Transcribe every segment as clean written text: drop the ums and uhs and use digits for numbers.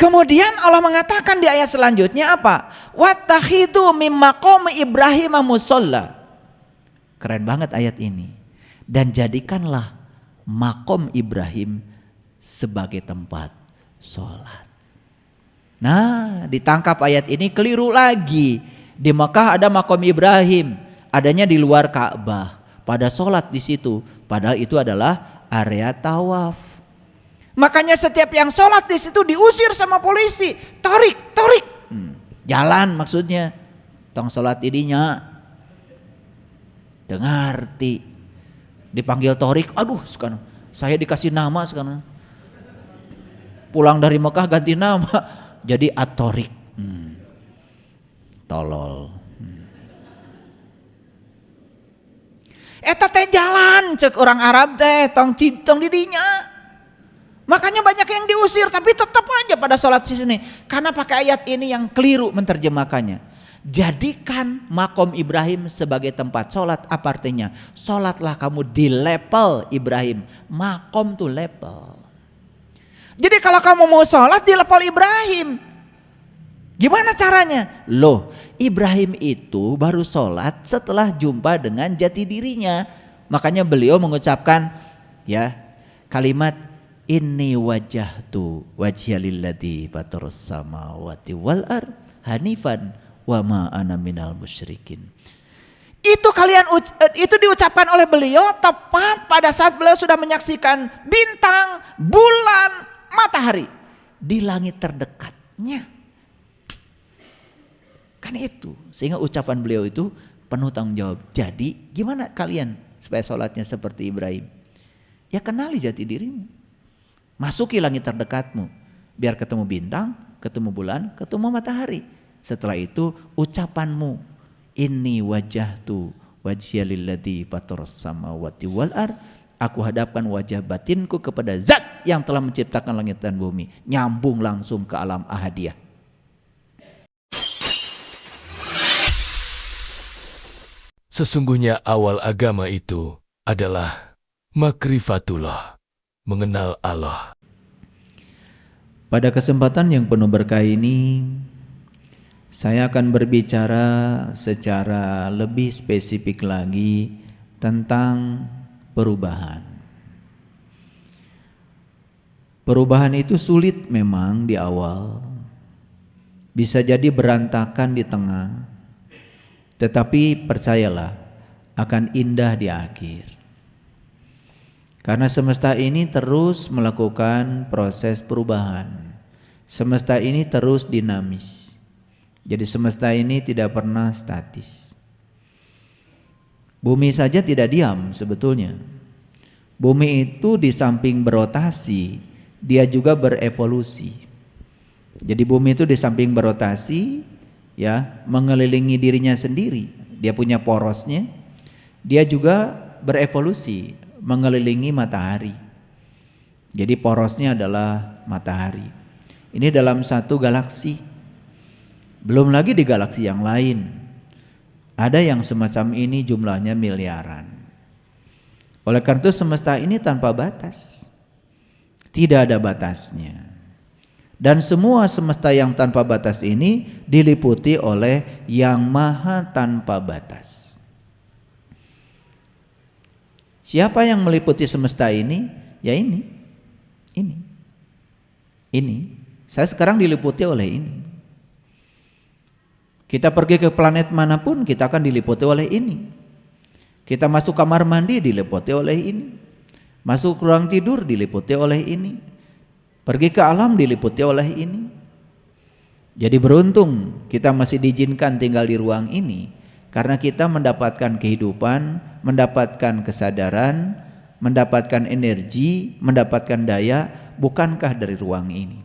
Kemudian Allah mengatakan di ayat selanjutnya apa? Wattakhidu mim maqami Ibrahim musalla. Keren banget ayat ini. Dan jadikanlah makom Ibrahim sebagai tempat sholat. Nah, ditangkap ayat ini keliru lagi. Di Mekah ada makom Ibrahim, adanya di luar Ka'bah. Pada sholat di situ, padahal itu adalah area tawaf. Makanya setiap yang sholat di situ diusir sama polisi. Tarik. Jalan maksudnya. Tong sholat idinya. Dengarti. Dipanggil torik. Aduh sekarang saya dikasih nama sekarang. Pulang dari Mekah ganti nama. Jadi Atorik. Tolol. Eta teh jalan cek orang Arab teh tong didinya. Makanya banyak yang diusir tapi tetap aja pada sholat di sini. Karena pakai ayat ini yang keliru menerjemahkannya. Jadikan makom Ibrahim sebagai tempat sholat. Apa artinya? Sholatlah kamu di level Ibrahim. Makom tuh level. Jadi kalau kamu mau sholat di level Ibrahim, gimana caranya? Loh, Ibrahim itu baru sholat setelah jumpa dengan jati dirinya. Makanya beliau mengucapkan ya kalimat inni wajjahtu wajhiya lilladzi fatarus samawati wal ard hanifan wa ma ana minal musyrikin. Itu diucapkan oleh beliau tepat pada saat beliau sudah menyaksikan bintang, bulan, matahari di langit terdekatnya. Kan itu, sehingga ucapan beliau itu penuh tanggung jawab. Jadi gimana kalian supaya sholatnya seperti Ibrahim? Ya kenali jati dirimu. Masuki langit terdekatmu. Biar ketemu bintang, ketemu bulan, ketemu matahari. Setelah itu ucapanmu, inni wajjahtu wajhiya lilladzi fataras samawati wal ard. Aku hadapkan wajah batinku kepada zat yang telah menciptakan langit dan bumi. Nyambung langsung ke alam ahadiyah. Sesungguhnya awal agama itu adalah makrifatullah, mengenal Allah. Pada kesempatan yang penuh berkah ini, saya akan berbicara secara lebih spesifik lagi tentang perubahan. Perubahan itu sulit memang di awal, bisa jadi berantakan di tengah, tetapi percayalah akan indah di akhir. Karena semesta ini terus melakukan proses perubahan. Semesta ini terus dinamis. Jadi semesta ini tidak pernah statis. Bumi saja tidak diam sebetulnya. Bumi itu di samping berotasi, dia juga berevolusi. Jadi bumi itu di samping berotasi, ya, mengelilingi dirinya sendiri. Dia punya porosnya. Dia juga berevolusi, mengelilingi matahari. Jadi porosnya adalah matahari. Ini dalam satu galaksi. Belum lagi di galaksi yang lain. Ada yang semacam ini jumlahnya miliaran. Oleh karena itu semesta ini tanpa batas. Tidak ada batasnya. Dan semua semesta yang tanpa batas ini diliputi oleh yang maha tanpa batas. Siapa yang meliputi semesta ini? Ya ini. Ini. Saya sekarang diliputi oleh ini. Kita pergi ke planet manapun kita akan diliputi oleh ini. Kita masuk kamar mandi diliputi oleh ini. Masuk ruang tidur diliputi oleh ini. Pergi ke alam diliputi oleh ini. Jadi beruntung kita masih diizinkan tinggal di ruang ini. Karena kita mendapatkan kehidupan, mendapatkan kesadaran, mendapatkan energi, mendapatkan daya, bukankah dari ruang ini.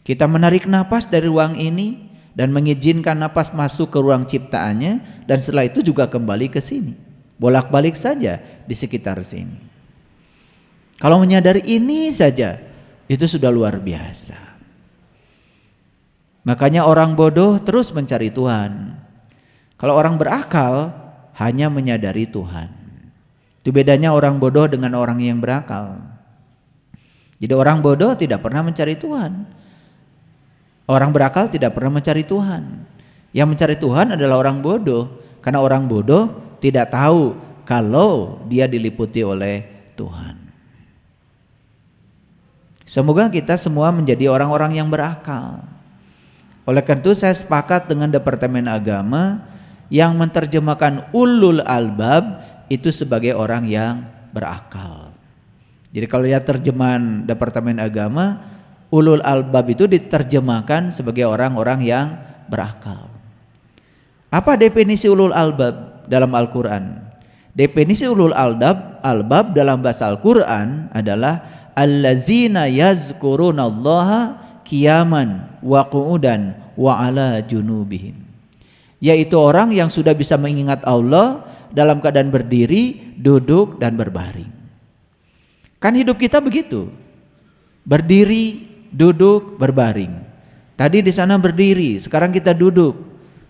Kita menarik napas dari ruang ini dan mengizinkan napas masuk ke ruang ciptaannya, dan setelah itu juga kembali ke sini, bolak-balik saja di sekitar sini. Kalau menyadari ini saja itu sudah luar biasa. Makanya orang bodoh terus mencari Tuhan. Kalau orang berakal hanya menyadari Tuhan. Itu bedanya orang bodoh dengan orang yang berakal. Jadi orang bodoh tidak pernah mencari Tuhan. Orang berakal tidak pernah mencari Tuhan. Yang mencari Tuhan adalah orang bodoh, karena orang bodoh tidak tahu kalau dia diliputi oleh Tuhan. Semoga kita semua menjadi orang-orang yang berakal. Oleh karena itu saya sepakat dengan Departemen Agama yang menerjemahkan ulul albab itu sebagai orang yang berakal. Jadi kalau lihat terjemahan Departemen Agama, ulul albab itu diterjemahkan sebagai orang-orang yang berakal. Apa definisi ulul albab dalam Al-Quran? Definisi ulul albab dalam bahasa Al-Quran adalah allazina yazkurunallaha qiyaman wa qu'udan wa ala junubihim, yaitu orang yang sudah bisa mengingat Allah dalam keadaan berdiri, duduk dan berbaring. Kan hidup kita begitu, berdiri, duduk, berbaring. Tadi di sana berdiri, sekarang kita duduk.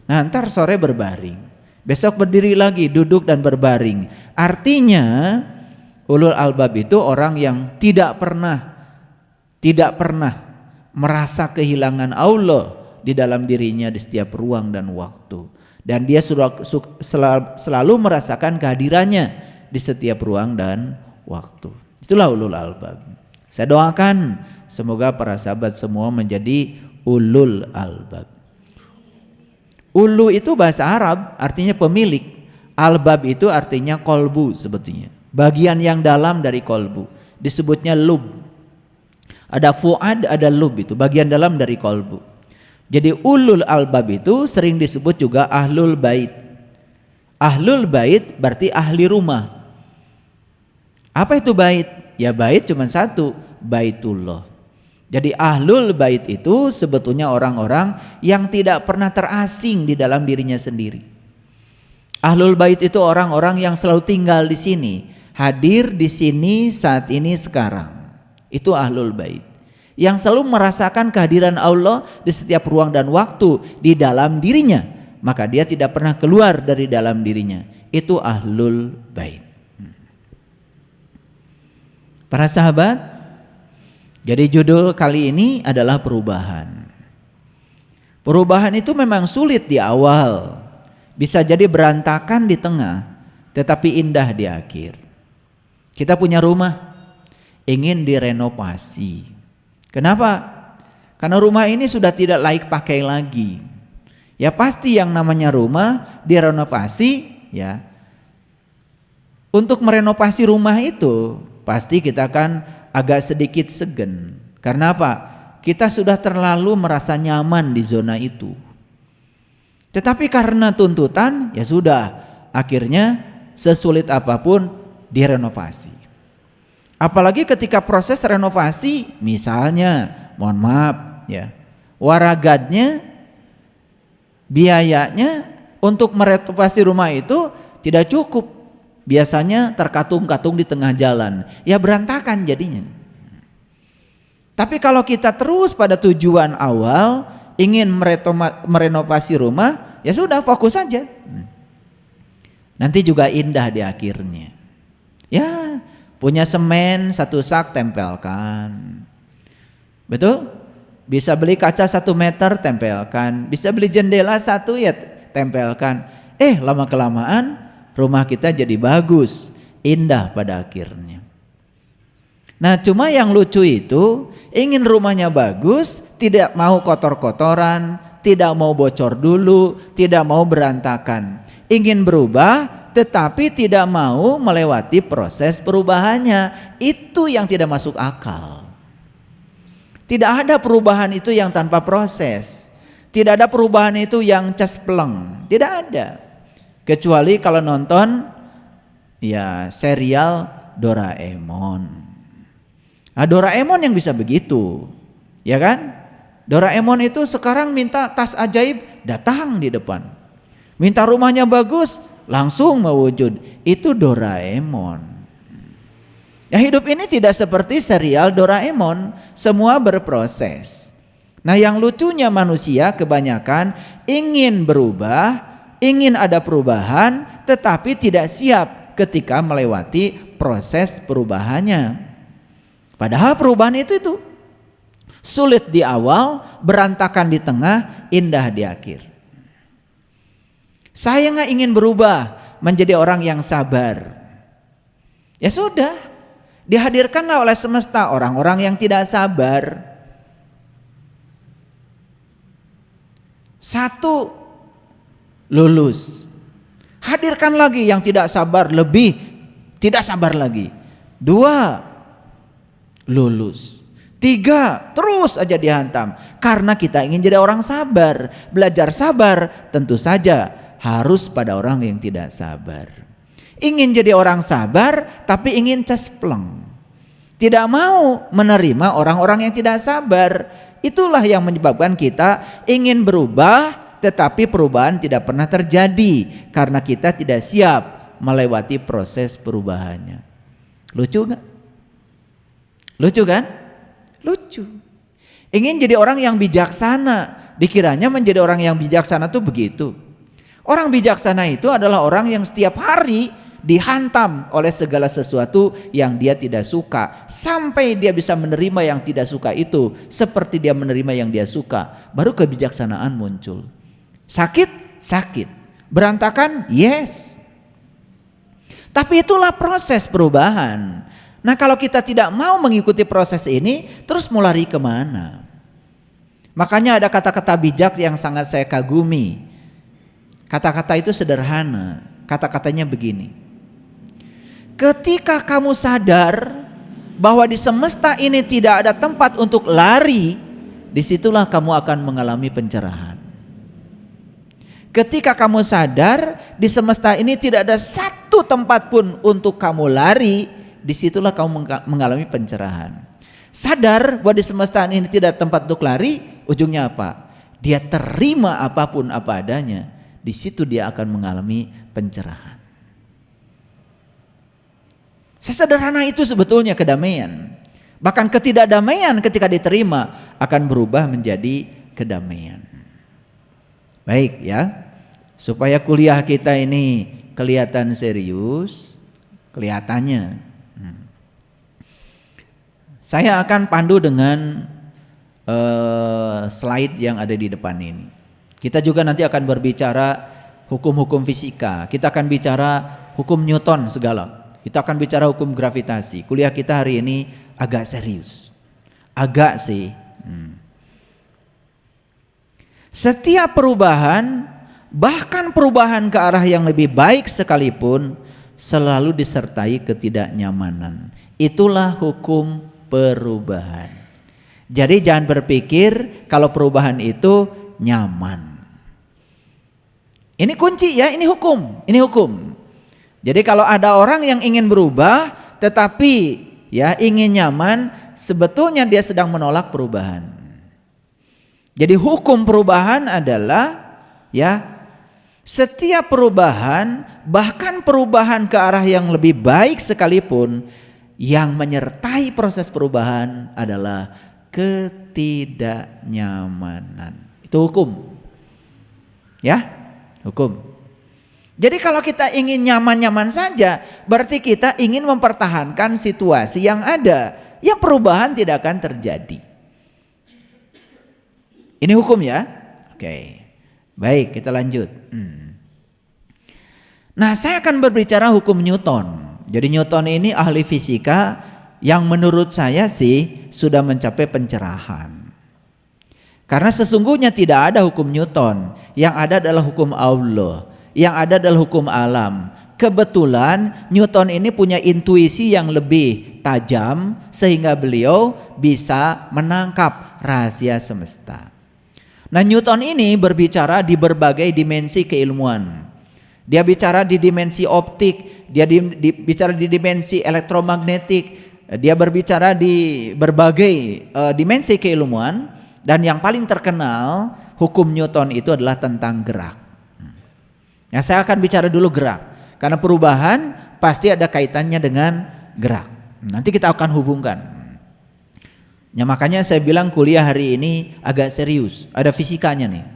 Nah, ntar sore berbaring, besok berdiri lagi, duduk dan berbaring. Artinya ulul albab itu orang yang tidak pernah merasa kehilangan Allah di dalam dirinya di setiap ruang dan waktu, dan dia selalu merasakan kehadirannya di setiap ruang dan waktu. Itulah ulul albab. Saya doakan semoga para sahabat semua menjadi ulul albab. Ulu itu bahasa Arab artinya pemilik, albab itu artinya kolbu sebetulnya, bagian yang dalam dari kolbu, disebutnya lub. Ada fuad, ada lub, itu bagian dalam dari kolbu. Jadi ulul albab itu sering disebut juga ahlul bait. Ahlul bait berarti ahli rumah. Apa itu bait? Ya bait cuma satu, baitullah. Jadi ahlul bait itu sebetulnya orang-orang yang tidak pernah terasing di dalam dirinya sendiri. Ahlul bait itu orang-orang yang selalu tinggal di sini, hadir di sini saat ini sekarang. Itu ahlul bait. Yang selalu merasakan kehadiran Allah di setiap ruang dan waktu di dalam dirinya, maka dia tidak pernah keluar dari dalam dirinya. Itu ahlul bait. Para sahabat, jadi judul kali ini adalah perubahan. Perubahan itu memang sulit di awal, bisa jadi berantakan di tengah, tetapi indah di akhir. Kita punya rumah, ingin direnovasi. Kenapa? Karena rumah ini sudah tidak layak pakai lagi. Ya pasti yang namanya rumah direnovasi, ya. Untuk merenovasi rumah itu pasti kita akan agak sedikit segan. Karena apa? Kita sudah terlalu merasa nyaman di zona itu. Tetapi karena tuntutan, ya sudah, akhirnya sesulit apapun direnovasi. Apalagi ketika proses renovasi, misalnya, mohon maaf ya, waragadnya, biayanya untuk merenovasi rumah itu tidak cukup. Biasanya terkatung-katung di tengah jalan, ya berantakan jadinya. Tapi kalau kita terus pada tujuan awal, ingin merenovasi rumah, ya sudah fokus saja. Nanti juga indah di akhirnya. Ya, punya semen 1 sak tempelkan. Betul? Bisa beli kaca 1 meter tempelkan, bisa beli jendela 1 ya tempelkan. Lama kelamaan rumah kita jadi bagus, indah pada akhirnya. Nah, cuma yang lucu itu ingin rumahnya bagus, tidak mau kotor-kotoran, tidak mau bocor dulu, tidak mau berantakan. Ingin berubah tetapi tidak mau melewati proses perubahannya. Itu yang tidak masuk akal. Tidak ada perubahan itu yang tanpa proses. Tidak ada perubahan itu yang cespleng. Tidak ada. Kecuali kalau nonton ya serial Doraemon. Nah, Doraemon yang bisa begitu, ya kan? Doraemon itu sekarang minta tas ajaib, datang di depan. Minta rumahnya bagus, langsung mewujud. Itu Doraemon. Ya, hidup ini tidak seperti serial Doraemon, semua berproses. Nah, yang lucunya manusia kebanyakan ingin berubah, ingin ada perubahan, tetapi tidak siap ketika melewati proses perubahannya. Padahal perubahan itu Sulit di awal, berantakan di tengah, indah di akhir. Saya nggak ingin berubah menjadi orang yang sabar. Ya sudah, dihadirkanlah oleh semesta orang-orang yang tidak sabar. Satu, lulus. Hadirkan lagi yang tidak sabar, lebih tidak sabar lagi. Dua, lulus. Tiga, terus aja dihantam. Karena kita ingin jadi orang sabar. Belajar sabar tentu saja harus pada orang yang tidak sabar. Ingin jadi orang sabar tapi ingin cespleng. Tidak mau menerima orang-orang yang tidak sabar. Itulah yang menyebabkan kita ingin berubah tetapi perubahan tidak pernah terjadi. Karena kita tidak siap melewati proses perubahannya. Lucu gak? Lucu kan? Lucu. Ingin jadi orang yang bijaksana, dikiranya menjadi orang yang bijaksana itu begitu. Orang bijaksana itu adalah orang yang setiap hari dihantam oleh segala sesuatu yang dia tidak suka, sampai dia bisa menerima yang tidak suka itu seperti dia menerima yang dia suka. Baru kebijaksanaan muncul. Sakit, sakit. Berantakan, yes. Tapi itulah proses perubahan. Nah kalau kita tidak mau mengikuti proses ini, terus mau lari kemana? Makanya ada kata-kata bijak yang sangat saya kagumi. Kata-kata itu sederhana. Kata-katanya begini. Ketika kamu sadar bahwa di semesta ini tidak ada tempat untuk lari, disitulah kamu akan mengalami pencerahan. Ketika kamu sadar di semesta ini tidak ada satu tempat pun untuk kamu lari, disitulah kamu mengalami pencerahan. Sadar bahwa di semesta ini tidak ada tempat untuk lari, ujungnya apa? Dia terima apapun apa adanya. Di situ dia akan mengalami pencerahan. Sesederhana itu sebetulnya kedamaian. Bahkan ketidakdamaian ketika diterima akan berubah menjadi kedamaian. Baik ya, supaya kuliah kita ini kelihatan serius, kelihatannya saya akan pandu dengan slide yang ada di depan ini. Kita juga nanti akan berbicara hukum-hukum fisika. Kita akan bicara hukum Newton segala. Kita akan bicara hukum gravitasi. Kuliah kita hari ini agak serius. Agak sih. Setiap perubahan, bahkan perubahan ke arah yang lebih baik sekalipun, selalu disertai ketidaknyamanan. Itulah hukum perubahan. Jadi jangan berpikir kalau perubahan itu nyaman. Ini kunci ya, ini hukum, ini hukum. Jadi kalau ada orang yang ingin berubah tetapi ya ingin nyaman, sebetulnya dia sedang menolak perubahan. Jadi hukum perubahan adalah ya setiap perubahan, bahkan perubahan ke arah yang lebih baik sekalipun, yang menyertai proses perubahan adalah ketidaknyamanan. Itu hukum. Ya, hukum. Jadi kalau kita ingin nyaman-nyaman saja, berarti kita ingin mempertahankan situasi yang ada. Ya perubahan tidak akan terjadi. Ini hukum ya. Oke. Baik, kita lanjut. Nah, saya akan berbicara hukum Newton. Jadi Newton ini ahli fisika yang menurut saya sih sudah mencapai pencerahan. Karena sesungguhnya tidak ada hukum Newton, yang ada adalah hukum Allah, yang ada adalah hukum alam. Kebetulan Newton ini punya intuisi yang lebih tajam sehingga beliau bisa menangkap rahasia semesta. Nah, Newton ini berbicara di berbagai dimensi keilmuan. Dia bicara di dimensi optik, dia bicara di dimensi elektromagnetik, dia berbicara di berbagai dimensi keilmuan, dan yang paling terkenal hukum Newton itu adalah tentang gerak. Nah, saya akan bicara dulu gerak, karena perubahan pasti ada kaitannya dengan gerak. Nanti kita akan hubungkan. Ya, makanya saya bilang kuliah hari ini agak serius, ada fisikanya nih.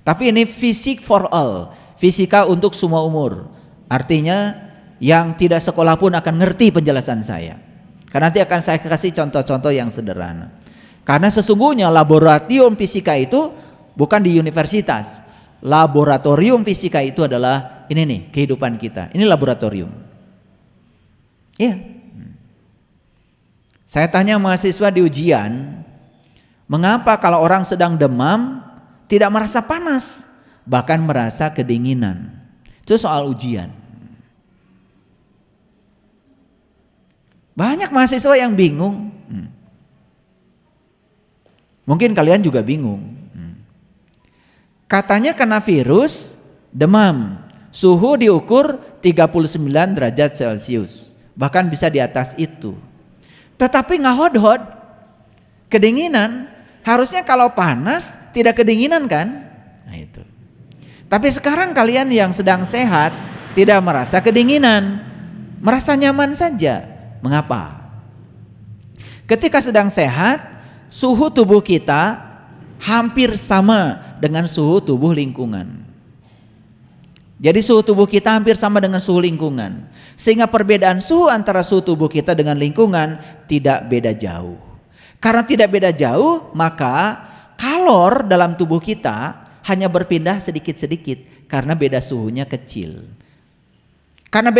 Tapi ini fisik for all, fisika untuk semua umur. Artinya yang tidak sekolah pun akan ngerti penjelasan saya. Karena nanti akan saya kasih contoh-contoh yang sederhana. Karena sesungguhnya laboratorium fisika itu bukan di universitas. Laboratorium fisika itu adalah ini nih, kehidupan kita. Ini laboratorium. Iya. Saya tanya mahasiswa di ujian, mengapa kalau orang sedang demam tidak merasa panas, bahkan merasa kedinginan? Itu soal ujian. Banyak mahasiswa yang bingung. Mungkin kalian juga bingung. Katanya kena virus, demam, suhu diukur 39 derajat Celcius, bahkan bisa di atas itu. Tetapi ngahodhod, kedinginan. Harusnya kalau panas tidak kedinginan kan? Nah itu. Tapi sekarang kalian yang sedang sehat tidak merasa kedinginan, merasa nyaman saja. Mengapa? Ketika sedang sehat, suhu tubuh kita hampir sama dengan suhu tubuh lingkungan. Jadi suhu tubuh kita hampir sama dengan suhu lingkungan. Sehingga perbedaan suhu antara suhu tubuh kita dengan lingkungan tidak beda jauh. Karena tidak beda jauh, maka kalor dalam tubuh kita hanya berpindah sedikit-sedikit karena beda suhunya kecil. Karena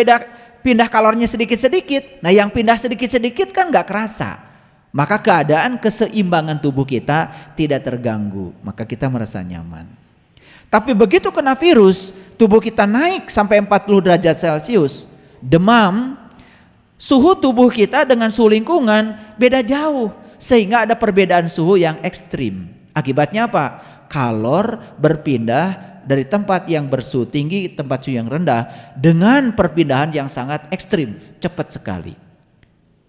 pindah kalornya sedikit-sedikit, nah yang pindah sedikit-sedikit kan gak kerasa. Maka keadaan keseimbangan tubuh kita tidak terganggu, maka kita merasa nyaman. Tapi begitu kena virus, tubuh kita naik sampai 40 derajat Celcius, demam, suhu tubuh kita dengan suhu lingkungan beda jauh, sehingga ada perbedaan suhu yang ekstrim. Akibatnya apa? Kalor berpindah dari tempat yang bersuhu tinggi ke tempat suhu yang rendah dengan perpindahan yang sangat ekstrim, cepat sekali.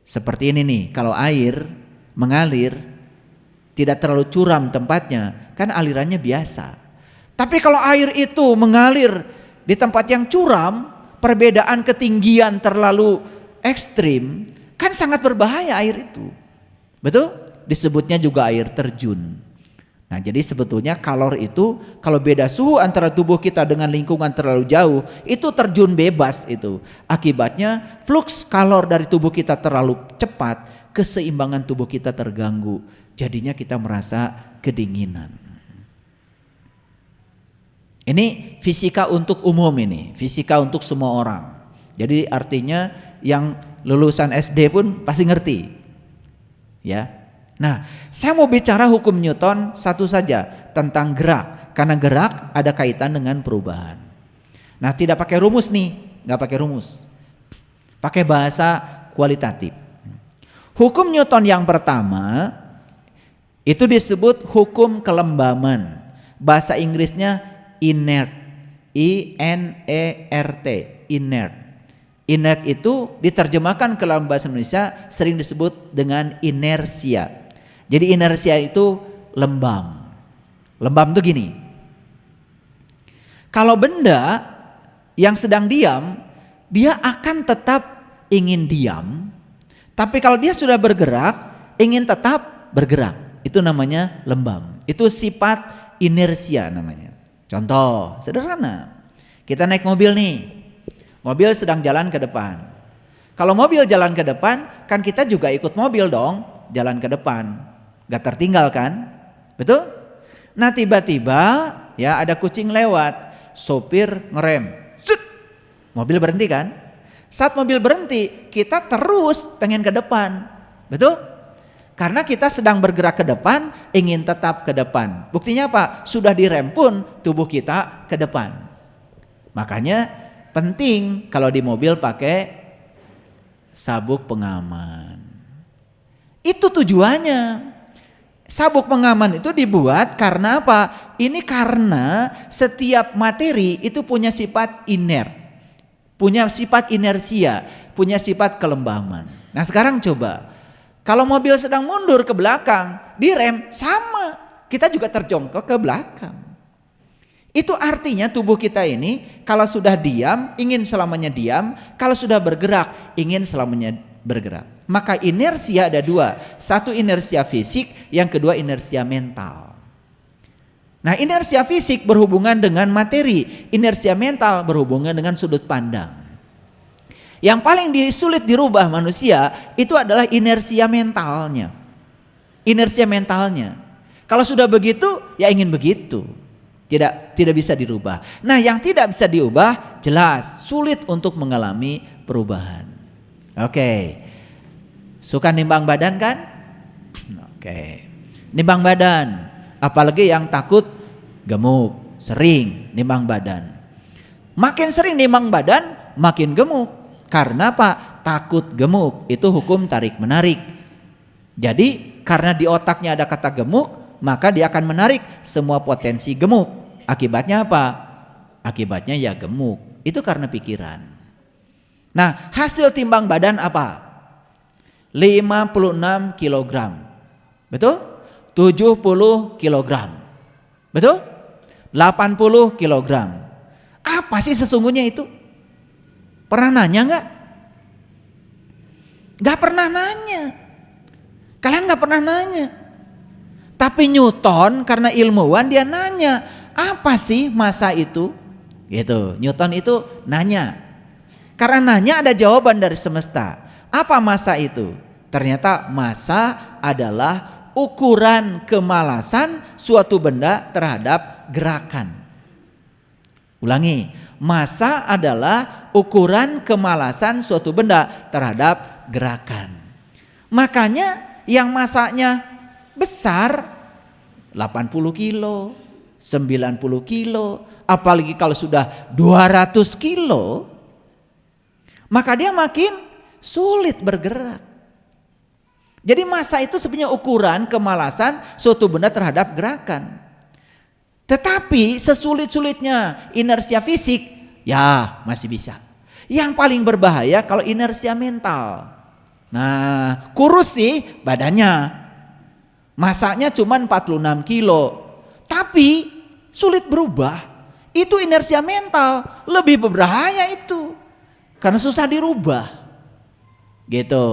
Seperti ini nih, kalau air mengalir tidak terlalu curam tempatnya, kan alirannya biasa. Tapi kalau air itu mengalir di tempat yang curam, perbedaan ketinggian terlalu ekstrim, kan sangat berbahaya air itu. Betul? Disebutnya juga air terjun. Nah, jadi sebetulnya kalor itu kalau beda suhu antara tubuh kita dengan lingkungan terlalu jauh, itu terjun bebas itu. Akibatnya fluks kalor dari tubuh kita terlalu cepat, keseimbangan tubuh kita terganggu. Jadinya kita merasa kedinginan. Ini fisika untuk umum ini, fisika untuk semua orang. Jadi artinya yang lulusan SD pun pasti ngerti. Ya. Nah, saya mau bicara hukum Newton satu saja tentang gerak, karena gerak ada kaitan dengan perubahan. Nah, tidak pakai rumus nih, nggak pakai rumus, pakai bahasa kualitatif. Hukum Newton yang pertama itu disebut hukum kelembaman, bahasa Inggrisnya inert, I-N-E-R-T, inert. Inert itu diterjemahkan ke dalam bahasa Indonesia sering disebut dengan inersia. Jadi inersia itu lembam. Lembam itu gini. Kalau benda yang sedang diam, dia akan tetap ingin diam. Tapi kalau dia sudah bergerak, ingin tetap bergerak. Itu namanya lembam. Itu sifat inersia namanya. Contoh sederhana. Kita naik mobil nih. Mobil sedang jalan ke depan. Kalau mobil jalan ke depan, kan kita juga ikut mobil dong, jalan ke depan. Gak tertinggal kan? Betul? Nah tiba-tiba ya ada kucing lewat, sopir ngerem, Zut! Mobil berhenti kan? Saat mobil berhenti, kita terus pengen ke depan. Betul? Karena kita sedang bergerak ke depan, ingin tetap ke depan. Buktinya apa? Sudah direm pun tubuh kita ke depan. Makanya penting kalau di mobil pakai sabuk pengaman. Itu tujuannya. Sabuk pengaman itu dibuat karena apa? Ini karena setiap materi itu punya sifat inert, punya sifat inersia, punya sifat kelembaman. Nah sekarang coba, kalau mobil sedang mundur ke belakang, direm sama, kita juga terjongkok ke belakang. Itu artinya tubuh kita ini kalau sudah diam, ingin selamanya diam, kalau sudah bergerak, ingin selamanya bergerak. Maka inersia ada dua, satu inersia fisik, yang kedua inersia mental. Nah inersia fisik berhubungan dengan materi, inersia mental berhubungan dengan sudut pandang. Yang paling sulit dirubah manusia itu adalah inersia mentalnya. inersia mentalnya. Kalau sudah begitu, ya ingin begitu. Tidak bisa dirubah. Nah, yang tidak bisa diubah jelas sulit untuk mengalami perubahan. Oke. Suka nimbang badan kan? Oke. Nimbang badan, apalagi yang takut gemuk, sering nimbang badan. Makin sering nimbang badan, makin gemuk. Karena apa? Takut gemuk. Itu hukum tarik-menarik. Jadi karena di otaknya ada kata gemuk, maka dia akan menarik semua potensi gemuk. Akibatnya apa? Akibatnya ya gemuk. Itu karena pikiran. Nah, hasil timbang badan apa? 56 kilogram. Betul? 70 kilogram. Betul? 80 kilogram. Apa sih sesungguhnya itu? Pernah nanya enggak? Enggak pernah nanya. Kalian enggak pernah nanya. Tapi Newton karena ilmuwan dia nanya, apa sih massa itu? Gitu. Newton itu nanya. Karena nanya ada jawaban dari semesta. Apa massa itu? Ternyata massa adalah ukuran kemalasan suatu benda terhadap gerakan. Ulangi, massa adalah ukuran kemalasan suatu benda terhadap gerakan. Makanya yang massanya besar 80 kilo, 90 kilo, apalagi kalau sudah 200 kilo, maka dia makin sulit bergerak. Jadi massa itu sebenarnya ukuran kemalasan suatu benda terhadap gerakan. Tetapi sesulit-sulitnya inersia fisik, ya masih bisa. Yang paling berbahaya kalau inersia mental. Nah, kurus sih badannya, massanya cuma 46 kilo, tapi sulit berubah. Itu inersia mental, lebih berbahaya itu, karena susah dirubah. Gitu.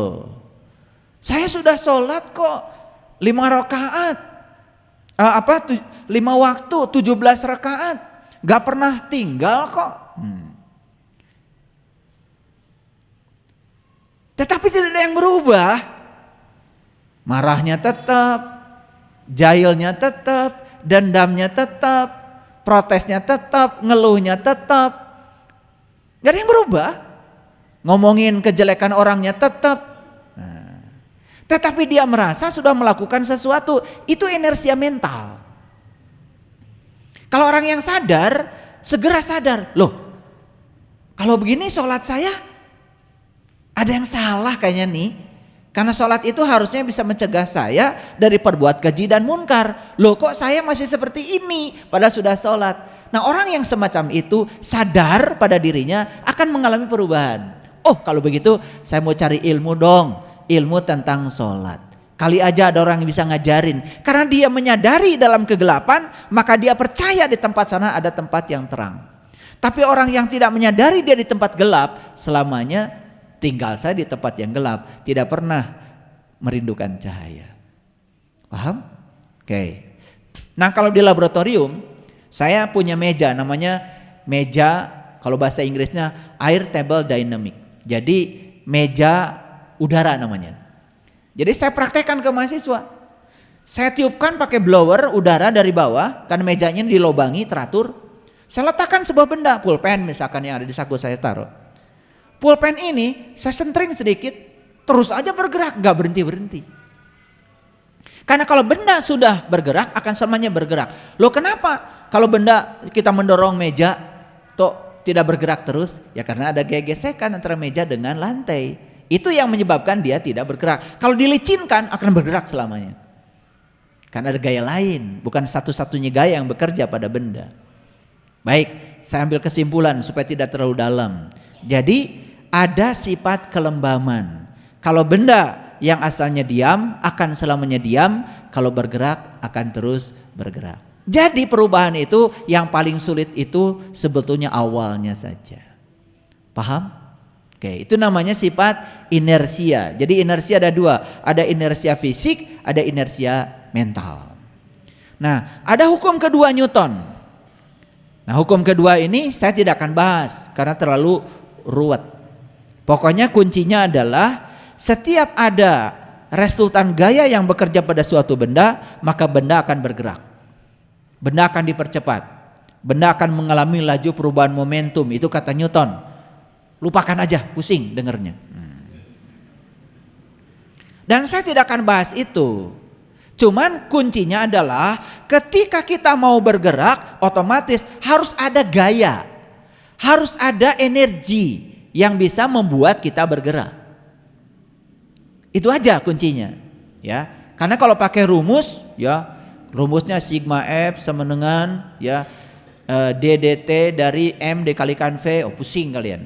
Saya sudah sholat kok 5 rakaat, 5 waktu 17 rakaat, gak pernah tinggal kok. Tetapi tidak ada yang berubah. Marahnya tetap, jahilnya tetap, dendamnya tetap, protesnya tetap, ngeluhnya tetap. Gak ada yang berubah. Ngomongin kejelekan orangnya tetap. Tetapi dia merasa sudah melakukan sesuatu. Itu inersia mental. Kalau orang yang sadar, segera sadar. Loh, kalau begini sholat saya ada yang salah kayaknya nih. Karena sholat itu harusnya bisa mencegah saya dari perbuat keji dan munkar. Loh, kok saya masih seperti ini padahal sudah sholat. Nah, orang yang semacam itu sadar pada dirinya akan mengalami perubahan. Oh, kalau begitu saya mau cari ilmu dong. Ilmu tentang sholat. Kali aja ada orang yang bisa ngajarin. Karena dia menyadari dalam kegelapan, maka dia percaya di tempat sana ada tempat yang terang. Tapi orang yang tidak menyadari dia di tempat gelap, selamanya tinggal saya di tempat yang gelap, tidak pernah merindukan cahaya. Paham? Oke. Nah, kalau di laboratorium, saya punya meja, namanya meja, kalau bahasa Inggrisnya air table dynamic. Jadi meja udara namanya. Jadi saya praktekkan ke mahasiswa. Saya tiupkan pakai blower udara dari bawah, karena mejanya dilobangi teratur. Saya letakkan sebuah benda, pulpen misalkan yang ada di saku saya taruh. Pulpen ini saya sentring sedikit, terus aja bergerak, gak berhenti-berhenti. Karena kalau benda sudah bergerak akan selamanya bergerak. Loh, kenapa? Kalau benda kita mendorong meja, toh tidak bergerak terus? Ya karena ada gesekan antara meja dengan lantai. Itu yang menyebabkan dia tidak bergerak. Kalau dilicinkan akan bergerak selamanya. Karena ada gaya lain, bukan satu-satunya gaya yang bekerja pada benda. Baik, saya ambil kesimpulan supaya tidak terlalu dalam. Jadi ada sifat kelembaman. Kalau benda yang asalnya diam akan selamanya diam, kalau bergerak akan terus bergerak. Jadi perubahan itu yang paling sulit itu sebetulnya awalnya saja. Paham? Oke, itu namanya sifat inersia. Jadi inersia ada dua, ada inersia fisik, ada inersia mental. Nah, ada hukum kedua Newton. Nah, hukum kedua ini saya tidak akan bahas karena terlalu ruwet. Pokoknya kuncinya adalah setiap ada resultan gaya yang bekerja pada suatu benda, maka benda akan bergerak. Benda akan dipercepat. Benda akan mengalami laju perubahan momentum. Itu kata Newton. Lupakan aja, pusing dengernya. Dan saya tidak akan bahas itu. Cuman kuncinya adalah ketika kita mau bergerak, otomatis harus ada gaya, harus ada energi yang bisa membuat kita bergerak. Itu aja kuncinya, ya. Karena kalau pakai rumus, ya, rumusnya sigma F sama dengan ya DDT dari M dikalikan V, pusing kalian,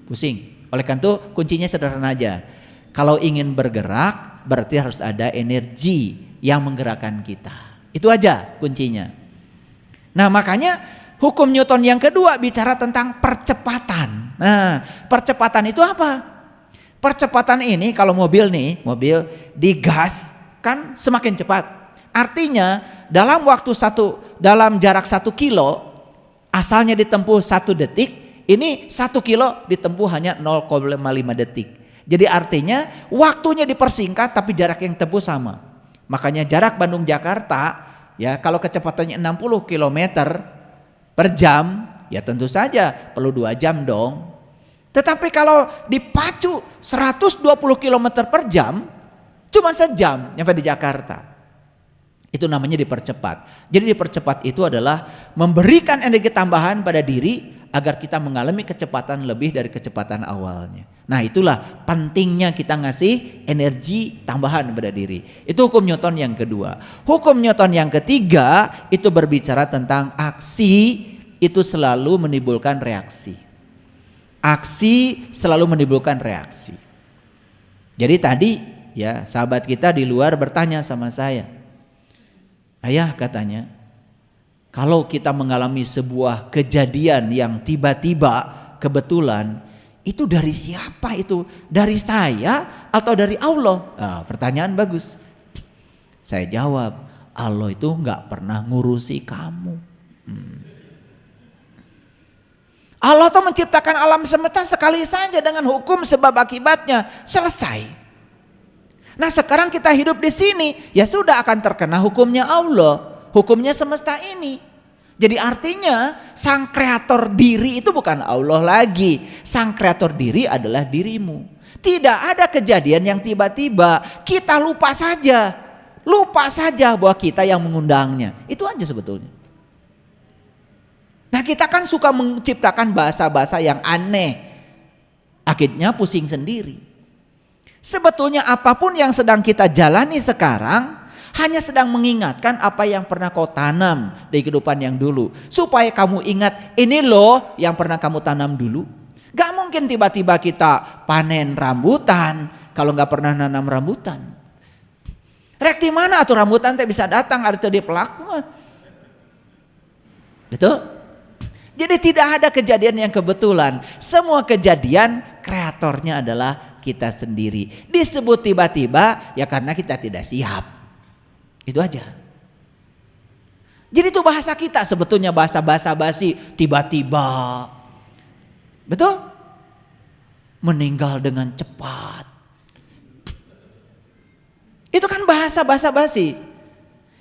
pusing. Oleh karena itu kuncinya sederhana aja. Kalau ingin bergerak, berarti harus ada energi yang menggerakkan kita. Itu aja kuncinya. Nah, makanya hukum Newton yang kedua bicara tentang percepatan. Nah, percepatan itu apa? Percepatan ini kalau mobil mobil digas kan semakin cepat. Artinya dalam jarak 1 kilo asalnya ditempuh 1 detik, ini 1 kilo ditempuh hanya 0,5 detik. Jadi artinya waktunya dipersingkat tapi jarak yang tempuh sama. Makanya jarak Bandung-Jakarta ya kalau kecepatannya 60 km per jam ya tentu saja perlu 2 jam dong. Tetapi kalau dipacu 120 km per jam cuma sejam nyampe di Jakarta. Itu namanya dipercepat. Jadi dipercepat itu adalah memberikan energi tambahan pada diri agar kita mengalami kecepatan lebih dari kecepatan awalnya. Nah, itulah pentingnya kita ngasih energi tambahan pada diri. Itu hukum Newton yang kedua. Hukum Newton yang ketiga itu berbicara tentang aksi itu selalu menimbulkan reaksi. Aksi selalu menimbulkan reaksi. Jadi tadi ya sahabat kita di luar bertanya sama saya. Ayah katanya, kalau kita mengalami sebuah kejadian yang tiba-tiba kebetulan, itu dari siapa itu? Dari saya atau dari Allah? Nah, pertanyaan bagus. Saya jawab, Allah itu nggak pernah ngurusi kamu. Allah tuh menciptakan alam semesta sekali saja dengan hukum sebab akibatnya, selesai. Nah sekarang kita hidup di sini, ya sudah akan terkena hukumnya Allah, hukumnya semesta ini. Jadi artinya sang kreator diri itu bukan Allah lagi. Sang kreator diri adalah dirimu. Tidak ada kejadian yang tiba-tiba kita lupa saja. Lupa saja bahwa kita yang mengundangnya. Itu aja sebetulnya. Nah kita kan suka menciptakan bahasa-bahasa yang aneh. Akhirnya pusing sendiri. Sebetulnya apapun yang sedang kita jalani sekarang hanya sedang mengingatkan apa yang pernah kau tanam di kehidupan yang dulu. Supaya kamu ingat ini loh yang pernah kamu tanam dulu. Gak mungkin tiba-tiba kita panen rambutan kalau gak pernah nanam rambutan. Rek di mana tuh rambutan teh bisa datang ada di pelak. Betul? Jadi tidak ada kejadian yang kebetulan. Semua kejadian kreatornya adalah kita sendiri. Disebut tiba-tiba ya karena kita tidak siap. Itu aja. Jadi itu bahasa kita sebetulnya bahasa basi tiba-tiba. Betul? Meninggal dengan cepat. Itu kan bahasa basi.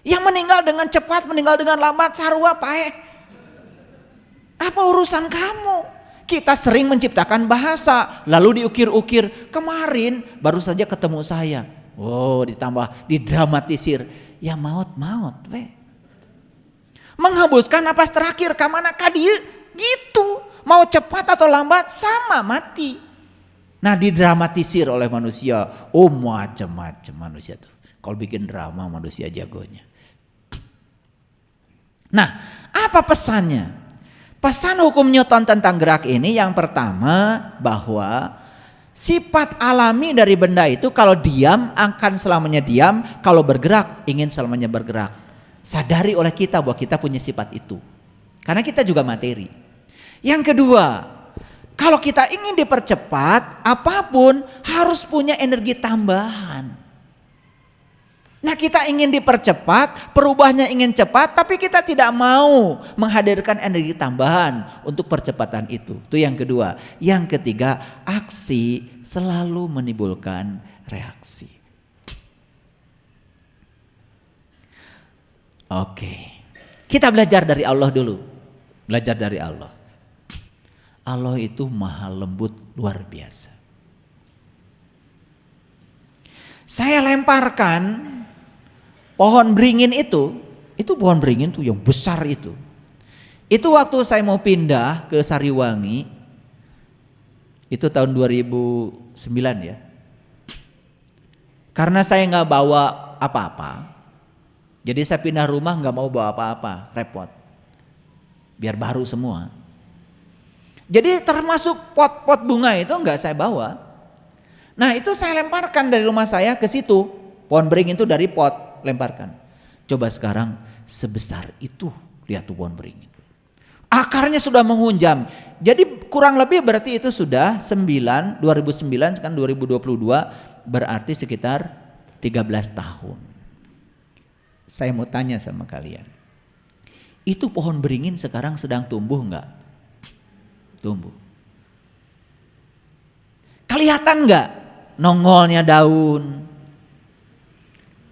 Yang meninggal dengan cepat, meninggal dengan lambat, sarua pae. Apa urusan kamu? Kita sering menciptakan bahasa, lalu diukir-ukir. Kemarin baru saja ketemu saya. Oh, ditambah didramatisir. Ya maut we. Menghembuskan napas terakhir ka mana ka dieu gitu. Mau cepat atau lambat sama mati. Nah, didramatisir oleh manusia. Oh, macam-macam manusia tuh. Kalau bikin drama manusia jagonya. Nah, apa pesannya? Pesan hukum Newton tentang gerak ini yang pertama bahwa sifat alami dari benda itu kalau diam akan selamanya diam, kalau bergerak ingin selamanya bergerak. Sadari oleh kita bahwa kita punya sifat itu. Karena kita juga materi. Yang kedua, kalau kita ingin dipercepat, apapun harus punya energi tambahan. Nah kita ingin dipercepat, perubahannya ingin cepat, tapi kita tidak mau menghadirkan energi tambahan untuk percepatan itu. Itu yang kedua. Yang ketiga, aksi selalu menimbulkan reaksi. Oke. Kita belajar dari Allah dulu. Belajar dari Allah. Allah itu maha lembut luar biasa. Saya lemparkan pohon beringin itu pohon beringin tuh yang besar itu. Itu waktu saya mau pindah ke Sariwangi, itu tahun 2009 ya. Karena saya nggak bawa apa-apa, jadi saya pindah rumah nggak mau bawa apa-apa, repot. Biar baru semua. Jadi termasuk pot-pot bunga itu nggak saya bawa. Nah itu saya lemparkan dari rumah saya ke situ. Pohon beringin itu dari pot, lemparkan. Coba sekarang sebesar itu, lihat tuh pohon beringin. Akarnya sudah menghunjam. Jadi kurang lebih berarti itu sudah 2009 sekarang 2022, berarti sekitar 13 tahun. Saya mau tanya sama kalian. Itu pohon beringin sekarang sedang tumbuh enggak? Tumbuh. Kelihatan enggak nongolnya daun?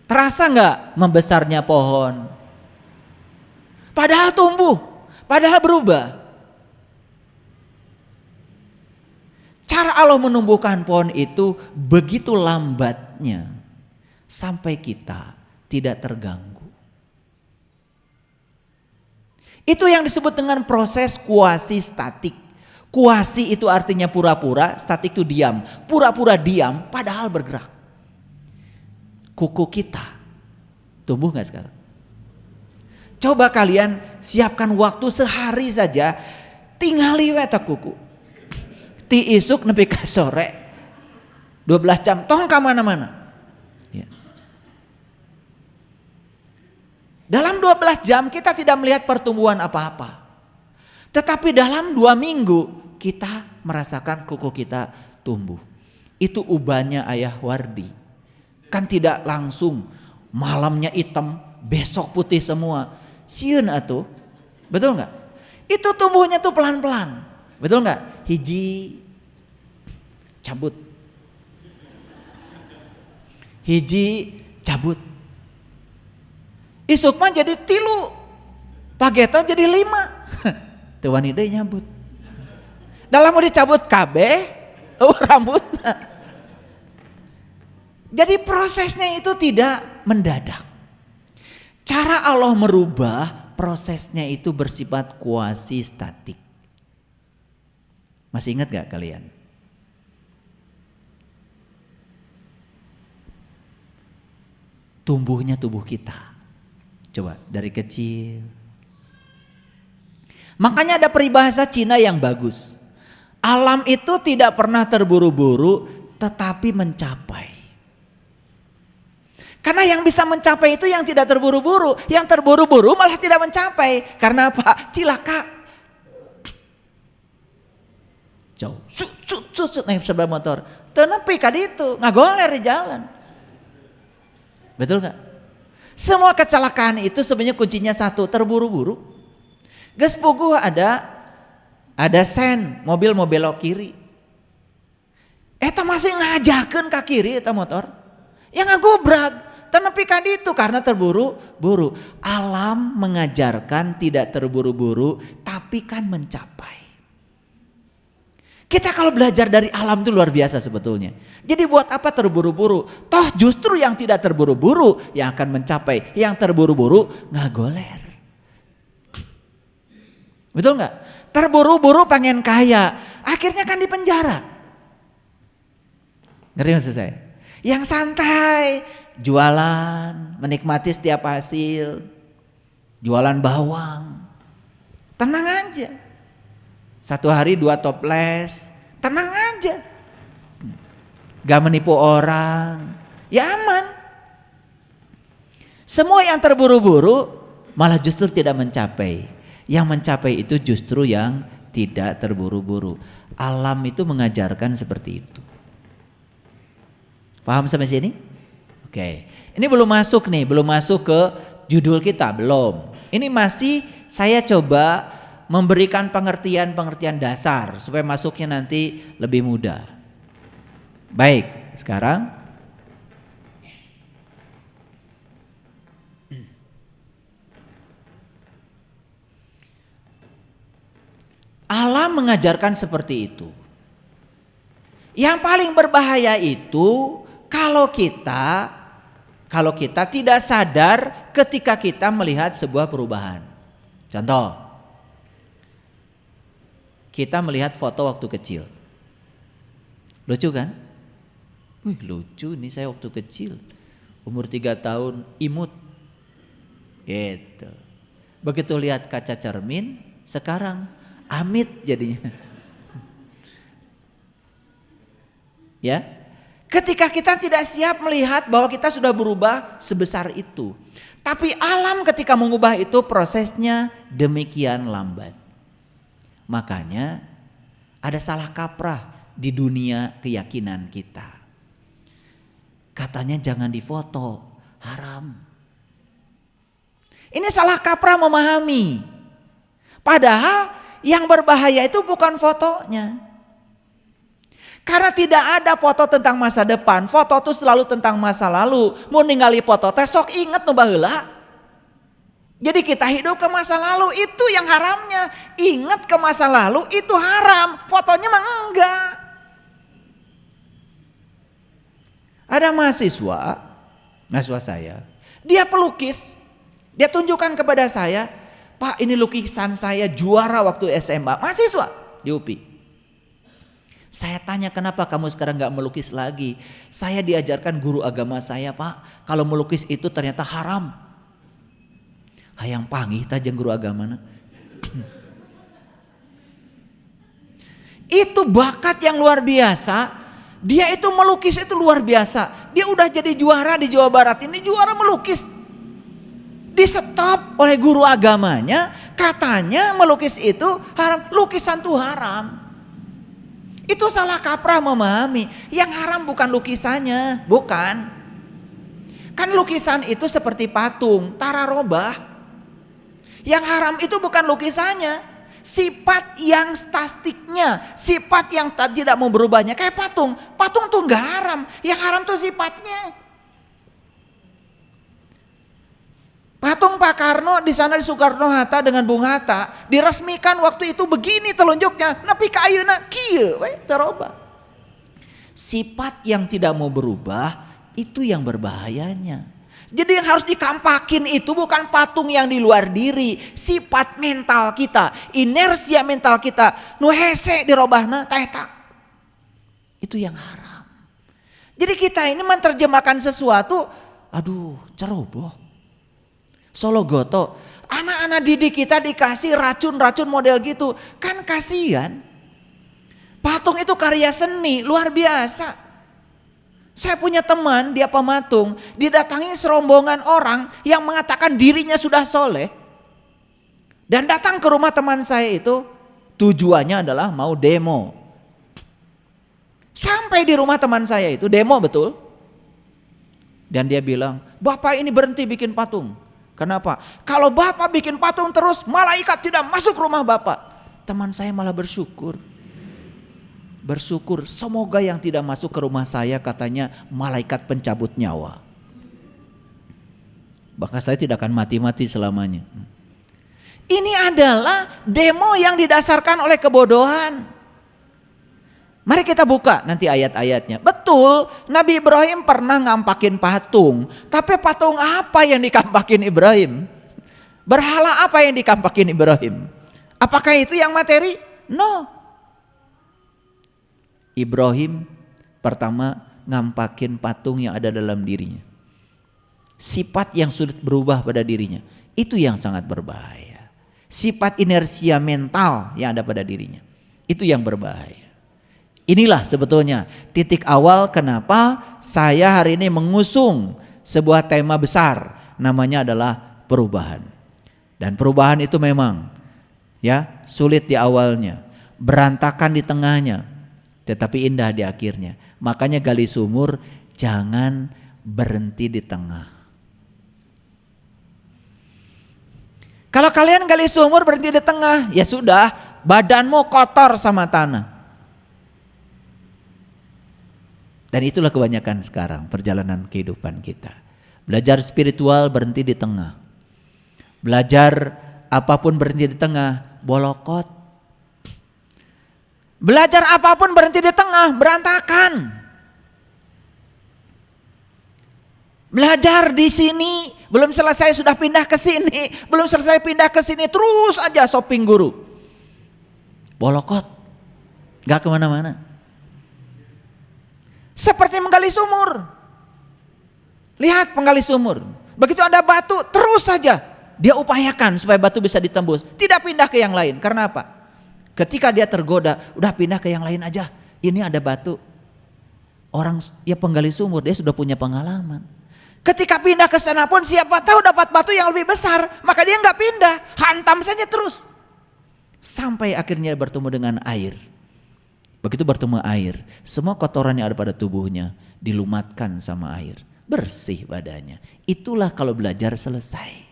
Terasa enggak membesarnya pohon? Padahal tumbuh. Padahal berubah. Cara Allah menumbuhkan pohon itu begitu lambatnya sampai kita tidak terganggu. Itu yang disebut dengan proses kuasi statik. Kuasi itu artinya pura-pura, statik itu diam. Pura-pura diam padahal bergerak. Kuku kita tumbuh gak sekarang? Coba kalian siapkan waktu sehari saja, tingali weta kuku. Ti isuk nepi ka sore 12 jam tong ka mana-mana. Ya. Dalam 12 jam kita tidak melihat pertumbuhan apa-apa. Tetapi dalam 2 minggu kita merasakan kuku kita tumbuh. Itu ubahnya Ayah Wardi. Kan tidak langsung malamnya hitam, besok putih semua. Sieun atuh, betul nggak? Itu tumbuhnya tuh pelan-pelan, betul nggak? Hiji cabut, hiji cabut. Isuk mah jadi 3, pageton jadi 5. Teu wani deui nyabut. Dalam mau dicabut kabeh, rambutna. Jadi prosesnya itu tidak mendadak. Cara Allah merubah prosesnya itu bersifat kuasi statik. Masih ingat gak kalian? Tumbuhnya tubuh kita. Coba dari kecil. Makanya ada peribahasa Cina yang bagus. Alam itu tidak pernah terburu-buru tetapi mencapai. Karena yang bisa mencapai itu yang tidak terburu-buru. Yang terburu-buru malah tidak mencapai. Karena apa? Cilaka. Jauh. Sut naik sebelah motor. Tenepi kadi itu. Ngagoler di jalan. Betul gak? Semua kecelakaan itu sebenarnya kuncinya satu. Terburu-buru. Geus puguh ada sen. Mobil mau belok kiri. Eta masih ngajakeun ka kiri eta motor. Yang ngagobrak. Tenepi kan itu karena terburu-buru. Alam mengajarkan tidak terburu-buru tapi kan mencapai. Kita kalau belajar dari alam itu luar biasa sebetulnya. Jadi buat apa terburu-buru? Toh justru yang tidak terburu-buru yang akan mencapai. Yang terburu-buru ngagoler. Betul gak? Terburu-buru pengen kaya. Akhirnya kan di penjara. Ngerti maksud saya? Yang santai, jualan, menikmati setiap hasil, jualan bawang, tenang aja. 1 hari 2 toples, tenang aja. Gak menipu orang, ya aman. Semua yang terburu-buru malah justru tidak mencapai. Yang mencapai itu justru yang tidak terburu-buru. Alam itu mengajarkan seperti itu. Paham sampai sini? Oke. Ini belum masuk nih, belum masuk ke judul kita, belum. Ini masih saya coba memberikan pengertian-pengertian dasar supaya masuknya nanti lebih mudah. Baik, sekarang Islam mengajarkan seperti itu. Yang paling berbahaya itu kalau kita tidak sadar ketika kita melihat sebuah perubahan. Contoh, kita melihat foto waktu kecil. Lucu kan? Wih, lucu nih saya waktu kecil. Umur 3 tahun imut. Gitu. Begitu lihat kaca cermin, sekarang amit jadinya. Ya, ketika kita tidak siap melihat bahwa kita sudah berubah sebesar itu. Tapi alam ketika mengubah itu prosesnya demikian lambat. Makanya ada salah kaprah di dunia keyakinan kita. Katanya jangan difoto, haram. Ini salah kaprah memahami. Padahal yang berbahaya itu bukan fotonya. Karena tidak ada foto tentang masa depan. Foto itu selalu tentang masa lalu. Mau ningali foto teh sok inget nu baheula. Jadi kita hidup ke masa lalu, itu yang haramnya. Ingat ke masa lalu itu haram. Fotonya mah enggak. Ada mahasiswa saya. Dia pelukis. Dia tunjukkan kepada saya, "Pak, ini lukisan saya juara waktu SMA." Mahasiswa di UPI. Saya tanya, "Kenapa kamu sekarang gak melukis lagi?" "Saya diajarkan guru agama saya, Pak, kalau melukis itu ternyata haram." Hayang panggih tajeng guru agama. Itu bakat yang luar biasa. Dia itu melukis itu luar biasa. Dia udah jadi juara di Jawa Barat ini, juara melukis. Di stop oleh guru agamanya, katanya melukis itu haram, lukisan itu haram. Itu salah kaprah memahami. Yang haram bukan lukisannya, bukan. Kan lukisan itu seperti patung, tararobah. Yang haram itu bukan lukisannya, sifat yang statiknya, sifat yang tidak mau berubahnya. Kayak patung, patung tuh nggak haram. Yang haram tuh sifatnya. Patung Pak Karno di sana di Soekarno-Hatta dengan Bung Hatta diresmikan waktu itu begini telunjuknya, nepi ka ayeuna kieu we terubah. Sifat yang tidak mau berubah itu yang berbahayanya. Jadi yang harus dikampakin itu bukan patung yang di luar diri, sifat mental kita, inersia mental kita, nu hese dirobahna tah eta. Itu yang haram. Jadi kita ini menerjemahkan sesuatu, aduh ceroboh. Solo goto, anak-anak didik kita dikasih racun-racun model gitu, kan kasihan. Patung itu karya seni luar biasa. Saya punya teman, dia pematung, didatangi serombongan orang yang mengatakan dirinya sudah soleh. Dan datang ke rumah teman saya itu tujuannya adalah mau demo. Sampai di rumah teman saya itu demo betul. Dan dia bilang, "Bapak ini berhenti bikin patung." Kenapa? Kalau Bapak bikin patung terus, malaikat tidak masuk rumah Bapak. Teman saya malah bersyukur. Bersyukur, semoga yang tidak masuk ke rumah saya katanya malaikat pencabut nyawa. Bahkan saya tidak akan mati-mati selamanya. Ini adalah demo yang didasarkan oleh kebodohan. Mari kita buka nanti ayat-ayatnya. Betul, Nabi Ibrahim pernah ngampakin patung. Tapi patung apa yang dikampakin Ibrahim? Berhala apa yang dikampakin Ibrahim? Apakah itu yang materi? No. Ibrahim pertama ngampakin patung yang ada dalam dirinya. Sifat yang sulit berubah pada dirinya. Itu yang sangat berbahaya. Sifat inersia mental yang ada pada dirinya. Itu yang berbahaya. Inilah sebetulnya titik awal kenapa saya hari ini mengusung sebuah tema besar, namanya adalah perubahan. Dan perubahan itu memang ya sulit di awalnya, berantakan di tengahnya, tetapi indah di akhirnya. Makanya gali sumur jangan berhenti di tengah. Kalau kalian gali sumur berhenti di tengah, ya sudah, badanmu kotor sama tanah. Dan itulah kebanyakan sekarang perjalanan kehidupan kita. Belajar spiritual berhenti di tengah. Belajar apapun berhenti di tengah, bolokot. Belajar apapun berhenti di tengah, berantakan. Belajar di sini, belum selesai sudah pindah ke sini, belum selesai pindah ke sini, terus aja shopping guru. Bolokot, gak kemana-mana. Seperti menggali sumur. Lihat penggali sumur, begitu ada batu, terus saja dia upayakan supaya batu bisa ditembus. Tidak pindah ke yang lain, karena apa? Ketika dia tergoda, udah pindah ke yang lain aja. Ini ada batu. Orang ya penggali sumur, dia sudah punya pengalaman. Ketika pindah ke sana pun siapa tahu dapat batu yang lebih besar, maka dia nggak pindah, hantam saja terus. Sampai akhirnya bertemu dengan air. Begitu bertemu air, semua kotoran yang ada pada tubuhnya dilumatkan sama air. Bersih badannya. Itulah kalau belajar selesai.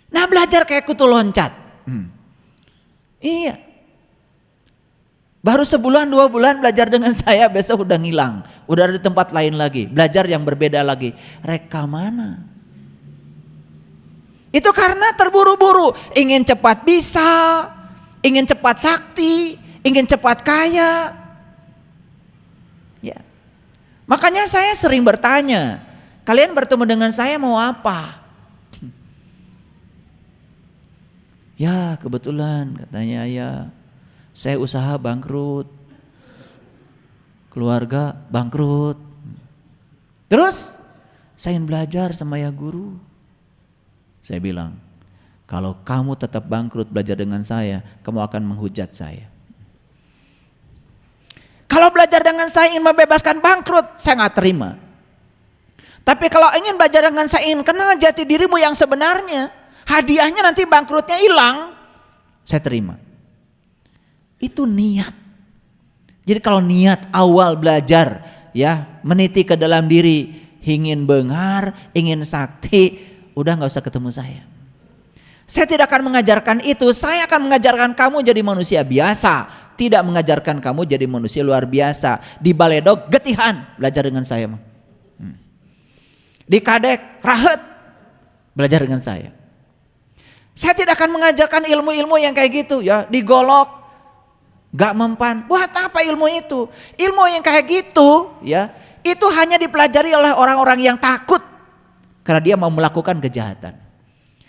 Nah, belajar kayak kutu loncat. Iya. Baru sebulan 2 bulan belajar dengan saya, besok udah ngilang. Udah ada di tempat lain lagi, belajar yang berbeda lagi. Reka mana? Itu karena terburu-buru, ingin cepat bisa, ingin cepat sakti, ingin cepat kaya. Ya. Makanya saya sering bertanya, kalian bertemu dengan saya mau apa? Ya kebetulan katanya ya, saya usaha bangkrut, keluarga bangkrut. Terus saya ingin belajar sama ya guru. Saya bilang, kalau kamu tetap bangkrut belajar dengan saya, kamu akan menghujat saya. Kalau belajar dengan saya ingin membebaskan bangkrut, saya nggak terima. Tapi kalau ingin belajar dengan saya ingin kenal jati dirimu yang sebenarnya, hadiahnya nanti bangkrutnya hilang, saya terima. Itu niat. Jadi kalau niat awal belajar ya meniti ke dalam diri, ingin benghar, ingin sakti, udah nggak usah ketemu saya. Saya tidak akan mengajarkan itu, saya akan mengajarkan kamu jadi manusia biasa, tidak mengajarkan kamu jadi manusia luar biasa. Di baledog getihan belajar dengan saya. Di kadek rahet belajar dengan saya. Saya tidak akan mengajarkan ilmu-ilmu yang kayak gitu ya, digolok, gak mempan. Buat apa ilmu itu? Ilmu yang kayak gitu ya, itu hanya dipelajari oleh orang-orang yang takut karena dia mau melakukan kejahatan.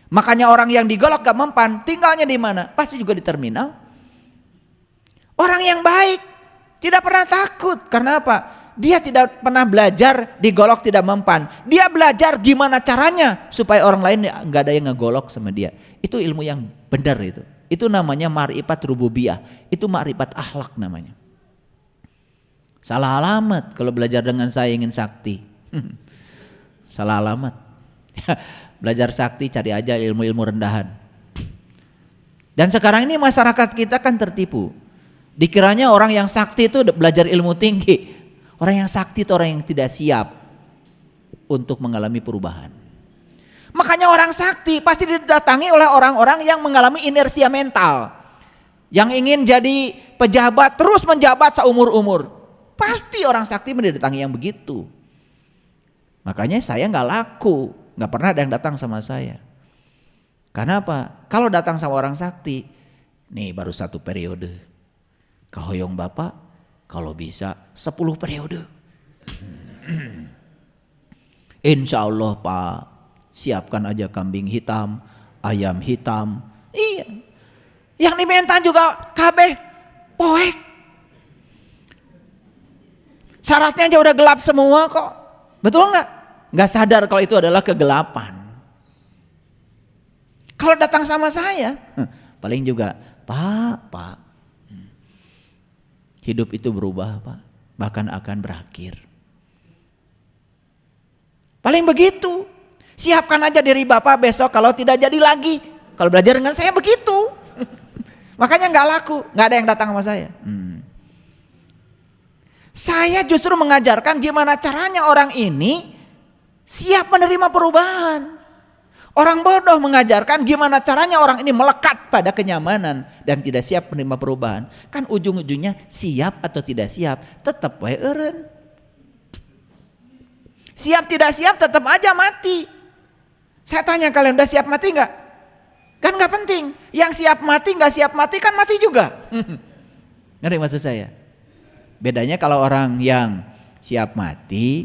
Makanya orang yang digolok gak mempan, tinggalnya di mana? Pasti juga di terminal. Orang yang baik tidak pernah takut, karena apa? Dia tidak pernah belajar digolok tidak mempan. Dia belajar gimana caranya supaya orang lain nggak ada yang ngegolok sama dia. Itu ilmu yang benar itu. Itu namanya ma'rifat rububiyah. Itu ma'rifat akhlak namanya. Salah alamat kalau belajar dengan saya ingin sakti. Salah alamat. Belajar sakti cari aja ilmu-ilmu rendahan. Dan sekarang ini masyarakat kita kan tertipu. Dikiranya orang yang sakti itu belajar ilmu tinggi. Orang yang sakti itu orang yang tidak siap untuk mengalami perubahan. Makanya orang sakti pasti didatangi oleh orang-orang yang mengalami inersia mental. Yang ingin jadi pejabat terus menjabat seumur-umur. Pasti orang sakti mendatangi yang begitu. Makanya saya nggak laku, nggak pernah ada yang datang sama saya. Karena apa? Kalau datang sama orang sakti, nih baru 1 periode. Kehoyong Bapak kalau bisa 10 periode. Insya Allah Pak, siapkan aja kambing hitam, ayam hitam. Iya. Yang diminta juga kabeh poek. Syaratnya aja udah gelap semua kok. Betul nggak? Nggak sadar kalau itu adalah kegelapan. Kalau datang sama saya, paling juga Pak. Hidup itu berubah Pak, bahkan akan berakhir. Paling begitu. Siapkan aja diri Bapak besok kalau tidak jadi lagi. Kalau belajar dengan saya begitu. Makanya nggak laku, nggak ada yang datang sama saya. Saya justru mengajarkan gimana caranya orang ini siap menerima perubahan. Orang bodoh mengajarkan gimana caranya orang ini melekat pada kenyamanan dan tidak siap menerima perubahan. Kan ujung-ujungnya siap atau tidak siap tetap wae eureun. Siap tidak siap tetap aja mati. Saya tanya kalian udah siap mati enggak? Kan nggak penting. Yang siap mati nggak siap mati kan mati juga. Ngerti maksud saya? Bedanya kalau orang yang siap mati,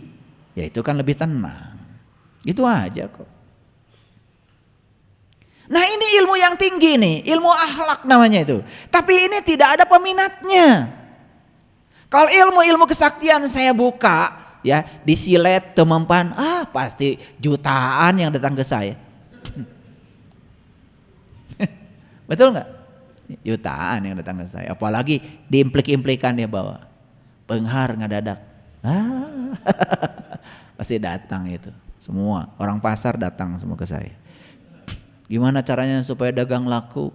ya itu kan lebih tenang. Itu aja kok. Nah ini ilmu yang tinggi nih, ilmu akhlak namanya itu. Tapi ini tidak ada peminatnya. Kalau ilmu kesaktian saya buka, ya disilet temempan, pasti jutaan yang datang ke saya. Betul nggak? Jutaan yang datang ke saya. Apalagi diimplik-implikan dia bawa. Penghar ngadadak. Pasti datang itu. Semua orang pasar datang semua ke saya. Gimana caranya supaya dagang laku?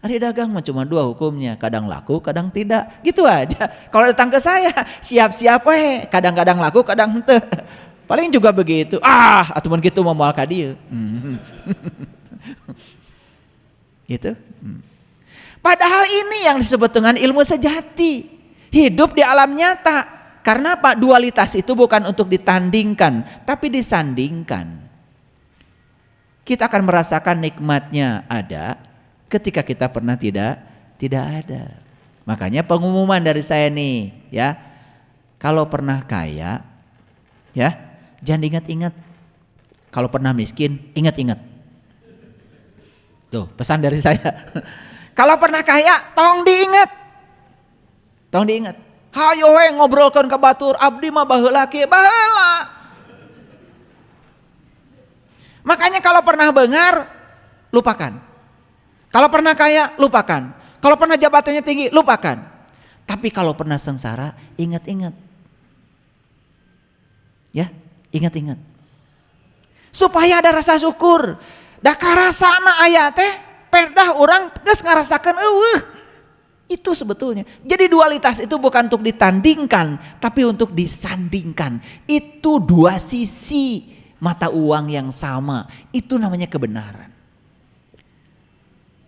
Hari dagang mah cuma 2 hukumnya, kadang laku, kadang tidak. Gitu aja. Kalau datang ke saya, siap-siap kadang-kadang laku, kadang henteu. Paling juga begitu. Atuh gitu mau moal ka dieu. Gitu. Padahal ini yang disebut dengan ilmu sejati. Hidup di alam nyata. Karena apa? Dualitas itu bukan untuk ditandingkan, tapi disandingkan. Kita akan merasakan nikmatnya ada ketika kita pernah tidak ada. Makanya pengumuman dari saya nih, ya. Kalau pernah kaya, ya, jangan ingat-ingat. Kalau pernah miskin, ingat-ingat. Tuh, pesan dari saya. Kalau pernah kaya, tong diingat. Tong diingat. Hayo we ngobrolkeun ka batur, abdi mah baheula kieu, baheula. Makanya kalau pernah bengar, lupakan. Kalau pernah kaya, lupakan. Kalau pernah jabatannya tinggi, lupakan. Tapi kalau pernah sengsara, ingat-ingat. Ya, ingat-ingat. Supaya ada rasa syukur. Da karasana aya teh, perdah orang geus ngarasakeun eueuh. Itu sebetulnya. Jadi dualitas itu bukan untuk ditandingkan, tapi untuk disandingkan. Itu 2 sisi mata uang yang sama, itu namanya kebenaran.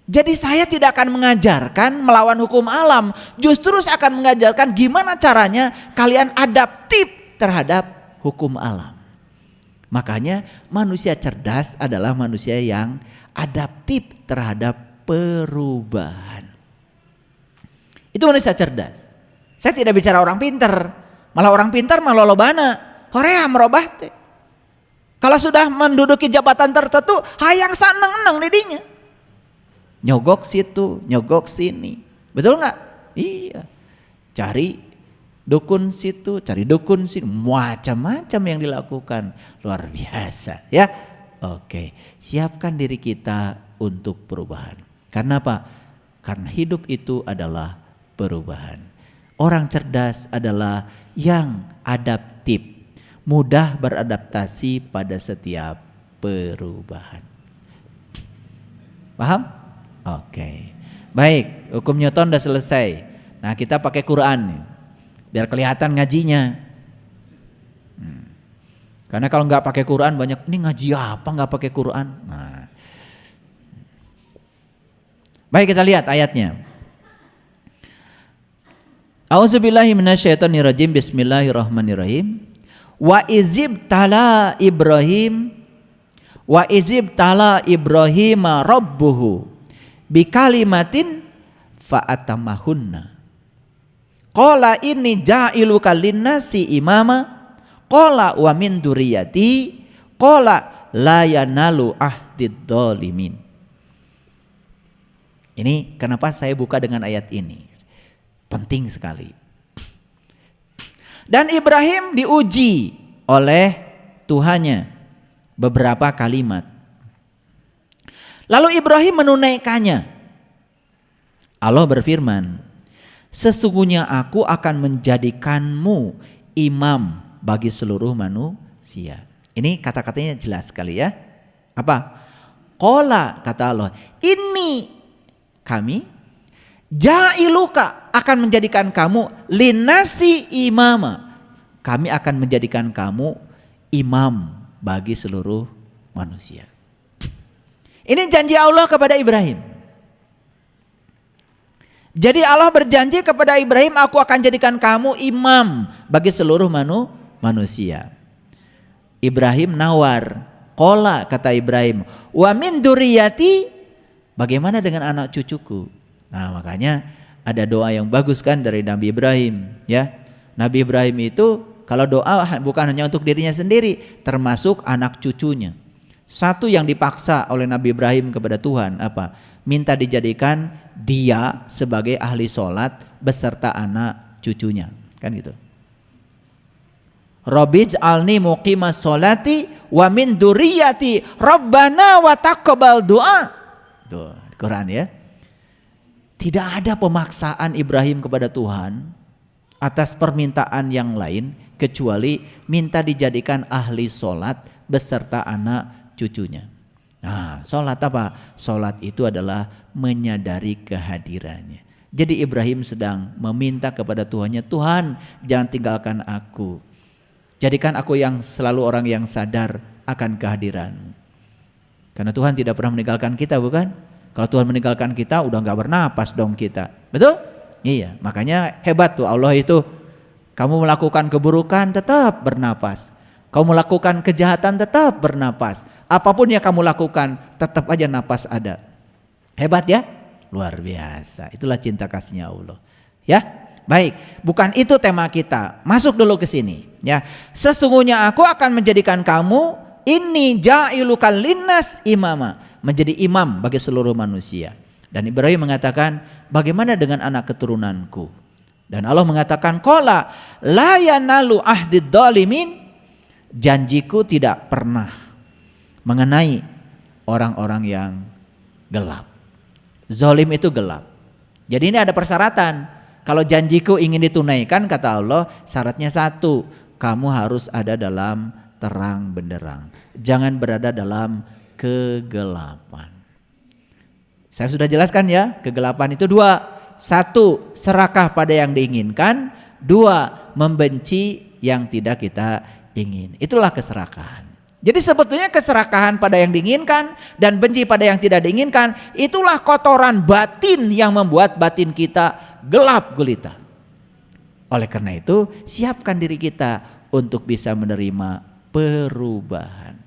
Jadi saya tidak akan mengajarkan melawan hukum alam, justru saya akan mengajarkan gimana caranya kalian adaptif terhadap hukum alam. Makanya manusia cerdas adalah manusia yang adaptif terhadap perubahan. Itu manusia cerdas. Saya tidak bicara orang pintar, malah orang pintar malah lolobana, horea merubah teh. Kalau sudah menduduki jabatan tertentu, hayang saneng-eneng didinya. Nyogok situ, nyogok sini. Betul nggak? Iya. Cari dukun situ, cari dukun sini. Macam-macam yang dilakukan. Luar biasa ya. Oke, siapkan diri kita untuk perubahan. Karena apa? Karena hidup itu adalah perubahan. Orang cerdas adalah yang adaptif. Mudah beradaptasi pada setiap perubahan. Paham? Oke. Baik, hukum Newton udah selesai. Nah, kita pakai Quran nih, biar kelihatan ngajinya. Karena kalau nggak pakai Quran banyak, ini ngaji apa nggak pakai Quran? Nah. Baik, kita lihat ayatnya. A'udzubillahi minasyaitonirrajim. Bismillahirrahmanirrahim. Wa izib tala Ibrahim rabbuhu bikalimatin fa'atamahunna. Qala inni ja'iluka linnasi imama. Qala wa min dzurriyyati. Qala la yanalu ahdid dzalimin. Ini kenapa saya buka dengan ayat ini? Penting sekali. Dan Ibrahim diuji oleh Tuhannya beberapa kalimat. Lalu Ibrahim menunaikannya. Allah berfirman, sesungguhnya aku akan menjadikanmu imam bagi seluruh manusia. Ini kata-katanya jelas sekali ya. Apa? Qala, kata Allah, ini kami ja'iluka akan menjadikan kamu linasi imama. Kami akan menjadikan kamu imam bagi seluruh manusia. Ini janji Allah kepada Ibrahim. Jadi Allah berjanji kepada Ibrahim, aku akan jadikan kamu imam bagi seluruh manusia. Ibrahim nawar. Qala, kata Ibrahim, wa min dzurriyyati, Bagaimana dengan anak cucuku? Nah, makanya ada doa yang bagus kan dari Nabi Ibrahim, ya. Nabi Ibrahim itu kalau doa bukan hanya untuk dirinya sendiri, termasuk anak cucunya. Satu yang dipaksa oleh Nabi Ibrahim kepada Tuhan apa? Minta dijadikan dia sebagai ahli sholat beserta anak cucunya, kan gitu. Rabbij'alni muqimas sholati wa min dzurriyyati Rabbana wa taqabbal du'a. Tuh, Quran ya. Tidak ada pemaksaan Ibrahim kepada Tuhan atas permintaan yang lain kecuali minta dijadikan ahli sholat beserta anak cucunya. Nah, sholat apa? Sholat itu adalah menyadari kehadirannya. Jadi Ibrahim sedang meminta kepada Tuhannya, Tuhan jangan tinggalkan aku. Jadikan aku yang selalu orang yang sadar akan kehadiran-Mu. Karena Tuhan tidak pernah meninggalkan kita, bukan? Kalau Tuhan meninggalkan kita udah gak bernapas dong kita. Betul? Iya, makanya hebat tuh Allah itu. Kamu melakukan keburukan tetap bernapas. Kamu melakukan kejahatan tetap bernapas. Apapun yang kamu lakukan tetap aja napas ada. Hebat ya? Luar biasa. Itulah cinta kasihnya Allah. Ya, baik. Bukan itu tema kita. Masuk dulu ke sini. Ya, sesungguhnya aku akan menjadikan kamu ini ja'ilukal linnas imama, menjadi imam bagi seluruh manusia. Dan Ibrahim mengatakan, bagaimana dengan anak keturunanku? Dan Allah mengatakan, qala la yanalu ahdid dhalimin, janjiku tidak pernah mengenai orang-orang yang gelap. Zalim itu gelap. Jadi ini ada persyaratan. Kalau janjiku ingin ditunaikan, kata Allah, syaratnya satu, kamu harus ada dalam terang benderang. Jangan berada dalam kegelapan. Saya sudah jelaskan ya, kegelapan itu dua. Satu, serakah pada yang diinginkan. Dua, membenci yang tidak kita ingin. Itulah keserakahan. Jadi sebetulnya keserakahan pada yang diinginkan dan benci pada yang tidak diinginkan, itulah kotoran batin yang membuat batin kita gelap gulita. Oleh karena itu, siapkan diri kita untuk bisa menerima perubahan.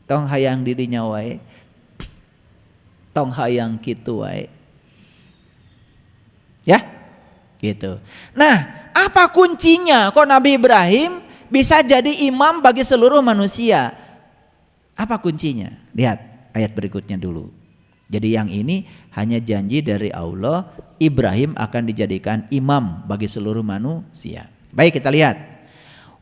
Tong hayang dirinya wae, tong hayang kitu wae. Ya, gitu. Nah, apa kuncinya kok Nabi Ibrahim bisa jadi imam bagi seluruh manusia? Apa kuncinya? Lihat ayat berikutnya dulu. Jadi yang ini hanya janji dari Allah, Ibrahim akan dijadikan imam bagi seluruh manusia. Baik, kita lihat.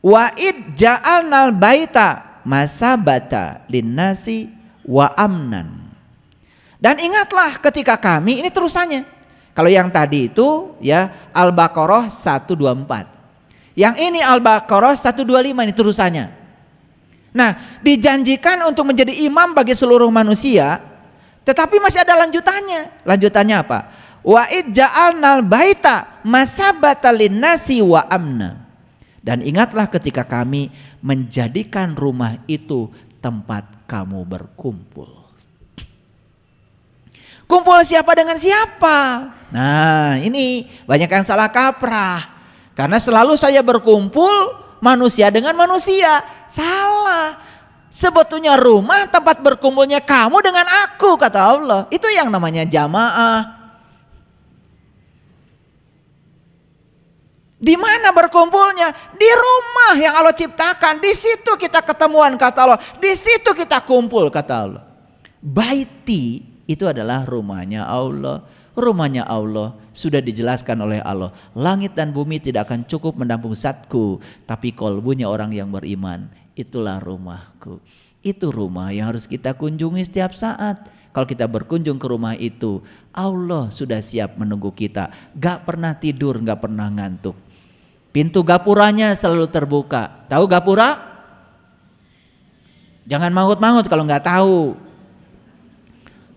Wa'id ja'alnal baita masabata linnasi wa amnan. Dan ingatlah ketika kami, ini terusannya. Kalau yang tadi itu ya Al-Baqarah 124. Yang ini Al-Baqarah 125, ini terusannya. Nah, dijanjikan untuk menjadi imam bagi seluruh manusia, tetapi masih ada lanjutannya. Lanjutannya apa? Wa'id ja'alnal baita masabata linnasi wa amna. Dan ingatlah ketika kami menjadikan rumah itu tempat kamu berkumpul. Kumpul siapa dengan siapa? Nah, ini banyak yang salah kaprah. Karena selalu saya berkumpul manusia dengan manusia. Salah. Sebetulnya rumah tempat berkumpulnya kamu dengan aku, kata Allah. Itu yang namanya jamaah. Di mana berkumpulnya? Di rumah yang Allah ciptakan. Di situ kita ketemuan, kata Allah. Di situ kita kumpul, kata Allah. Baiti itu adalah rumahnya Allah. Rumahnya Allah sudah dijelaskan oleh Allah. Langit dan bumi tidak akan cukup menampung zatku, tapi kolbunya orang yang beriman, itulah rumahku. Itu rumah yang harus kita kunjungi setiap saat. Kalau kita berkunjung ke rumah itu, Allah sudah siap menunggu kita. Gak pernah tidur, gak pernah ngantuk. Pintu gapuranya selalu terbuka. Tahu gapura? Jangan mangut-mangut kalau gak tahu.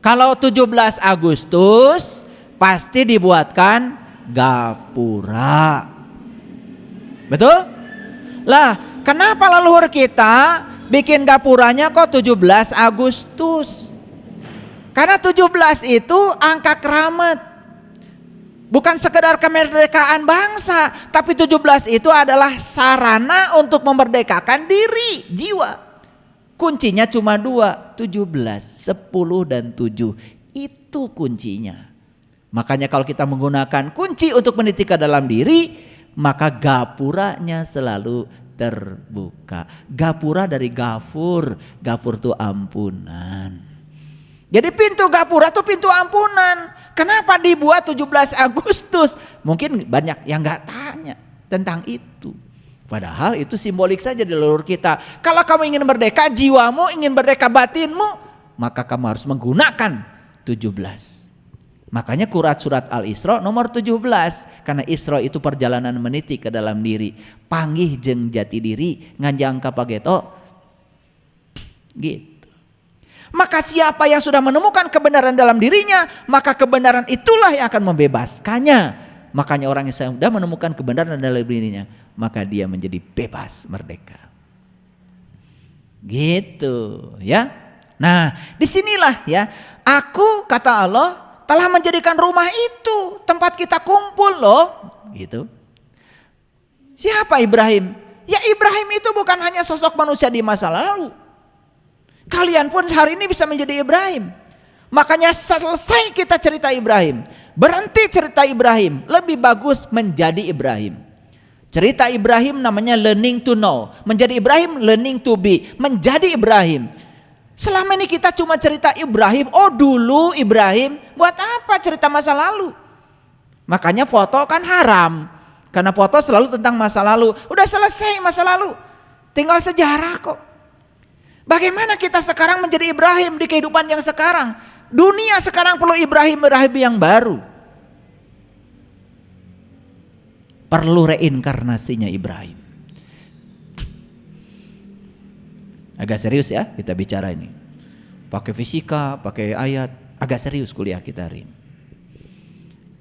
Kalau 17 Agustus pasti dibuatkan gapura. Betul? Lah, kenapa leluhur kita bikin gapuranya kok 17 Agustus? Karena 17 itu angka keramat. Bukan sekedar kemerdekaan bangsa, tapi 17 itu adalah sarana untuk memerdekakan diri, jiwa. Kuncinya cuma 2, 17, 10 dan 7. Itu kuncinya. Makanya kalau kita menggunakan kunci untuk meniti ke dalam diri, maka gapuranya selalu terbuka. Gapura dari gafur. Gafur itu ampunan. Jadi pintu gapura itu pintu ampunan. Kenapa dibuat 17 Agustus? Mungkin banyak yang gak tanya tentang itu. Padahal itu simbolik saja di leluhur kita. Kalau kamu ingin merdeka jiwamu, ingin merdeka batinmu, maka kamu harus menggunakan 17. Makanya surat Al-Isra nomor 17. Karena Isra itu perjalanan meniti ke dalam diri. Panggih jeung jati diri nganjang ka pageto. Gitu. Maka siapa yang sudah menemukan kebenaran dalam dirinya, maka kebenaran itulah yang akan membebaskannya. Makanya orang yang sudah menemukan kebenaran dalam dirinya, maka dia menjadi bebas, merdeka. Gitu ya. Nah, disinilah ya, aku kata Allah telah menjadikan rumah itu tempat kita kumpul loh. Gitu. Siapa Ibrahim? Ya Ibrahim itu bukan hanya sosok manusia di masa lalu. Kalian pun hari ini bisa menjadi Ibrahim. Makanya selesai kita cerita Ibrahim, berhenti cerita Ibrahim, lebih bagus menjadi Ibrahim. Cerita Ibrahim namanya learning to know. Menjadi Ibrahim learning to be. Menjadi Ibrahim. Selama ini kita cuma cerita Ibrahim. Oh dulu Ibrahim. Buat apa cerita masa lalu? Makanya foto kan haram. Karena foto selalu tentang masa lalu. Udah selesai masa lalu. Tinggal sejarah kok. Bagaimana kita sekarang menjadi Ibrahim di kehidupan yang sekarang? Dunia sekarang perlu Ibrahim yang baru. Perlu reinkarnasinya Ibrahim. Agak serius ya kita bicara ini. Pakai fisika, pakai ayat, agak serius kuliah kita hari ini.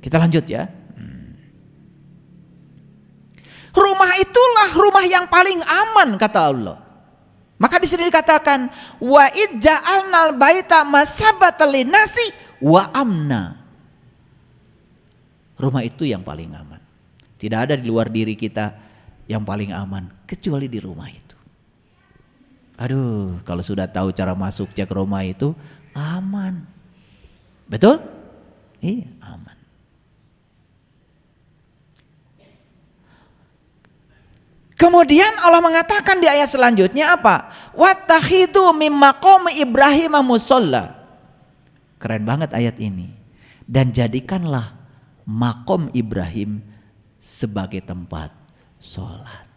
Kita lanjut ya. Rumah itulah rumah yang paling aman kata Allah. Maka di sini dikatakan wa ij'alnal baita masabatan linnasi wa amna. Rumah itu yang paling aman. Tidak ada di luar diri kita yang paling aman kecuali di rumah itu. Aduh, kalau sudah tahu cara masuknya ke rumah itu aman. Betul? Iya, aman. Kemudian Allah mengatakan di ayat selanjutnya apa? Wattakhidu mim maqami Ibrahim musalla. Keren banget ayat ini. Dan jadikanlah makom Ibrahim sebagai tempat sholat.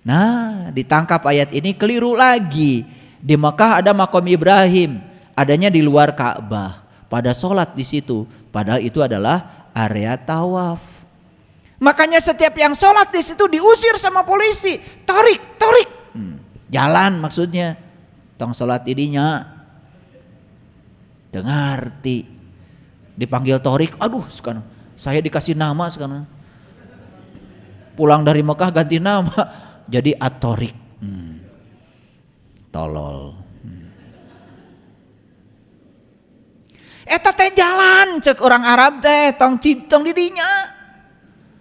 Nah, ditangkap ayat ini keliru lagi. Di Mekah ada makom Ibrahim, adanya di luar Ka'bah. Pada sholat di situ, padahal itu adalah area tawaf. Makanya setiap yang sholat di situ diusir sama polisi. Tarik. Jalan maksudnya. Tong sholat idinya. Dengarti. Dipanggil torik. Aduh sekarang saya dikasih nama sekarang. Pulang dari Mekah ganti nama. Jadi At-Torik. Tolol. Eta teh jalan cek orang Arab teh tong didinya.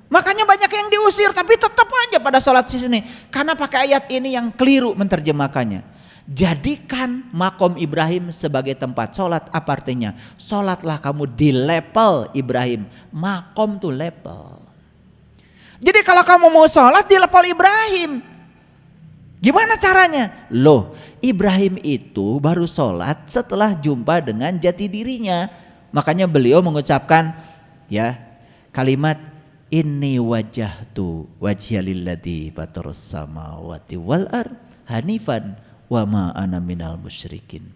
Makanya banyak yang diusir tapi tetap aja pada sholat di sini. Karena pakai ayat ini yang keliru menerjemahkannya. Jadikan makom Ibrahim sebagai tempat sholat. Apa artinya? Sholatlah kamu di level Ibrahim. Makom tuh level. Jadi kalau kamu mau sholat di level Ibrahim. Gimana caranya? Loh, Ibrahim itu baru sholat setelah jumpa dengan jati dirinya. Makanya beliau mengucapkan ya kalimat inni wajjahtu wajhiya lilladzi fatarus samawati wal ard hanifan wa ma ana minal musyrikin.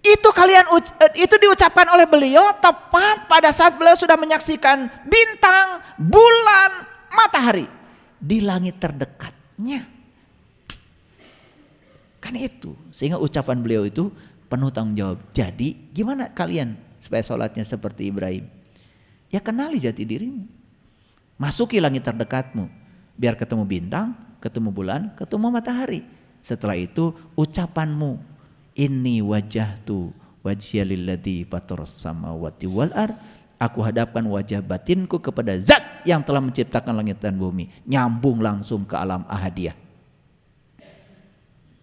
Itu diucapkan oleh beliau tepat pada saat beliau sudah menyaksikan bintang, bulan, matahari di langit terdekatnya. Kan itu, sehingga ucapan beliau itu penuh tanggung jawab. Jadi gimana kalian supaya sholatnya seperti Ibrahim? Ya kenali jati dirimu. Masuki langit terdekatmu, biar ketemu bintang, ketemu bulan, ketemu matahari. Setelah itu ucapanmu, inni wajjahtu wajhiya lilladzi fatarus samawati wal ard. Aku hadapkan wajah batinku kepada zat yang telah menciptakan langit dan bumi. Nyambung langsung ke alam ahadiyah.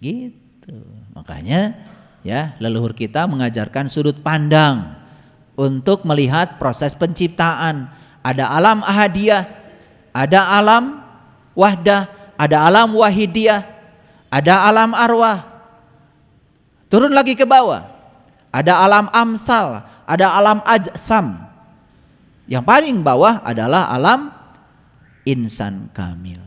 Gitu. Makanya Ya, leluhur kita mengajarkan sudut pandang untuk melihat proses penciptaan. Ada alam ahadiyah, ada alam wahdah, ada alam wahidiyah, ada alam arwah. Turun lagi ke bawah, ada alam amsal, ada alam ajsam. Yang paling bawah adalah alam insan kamil.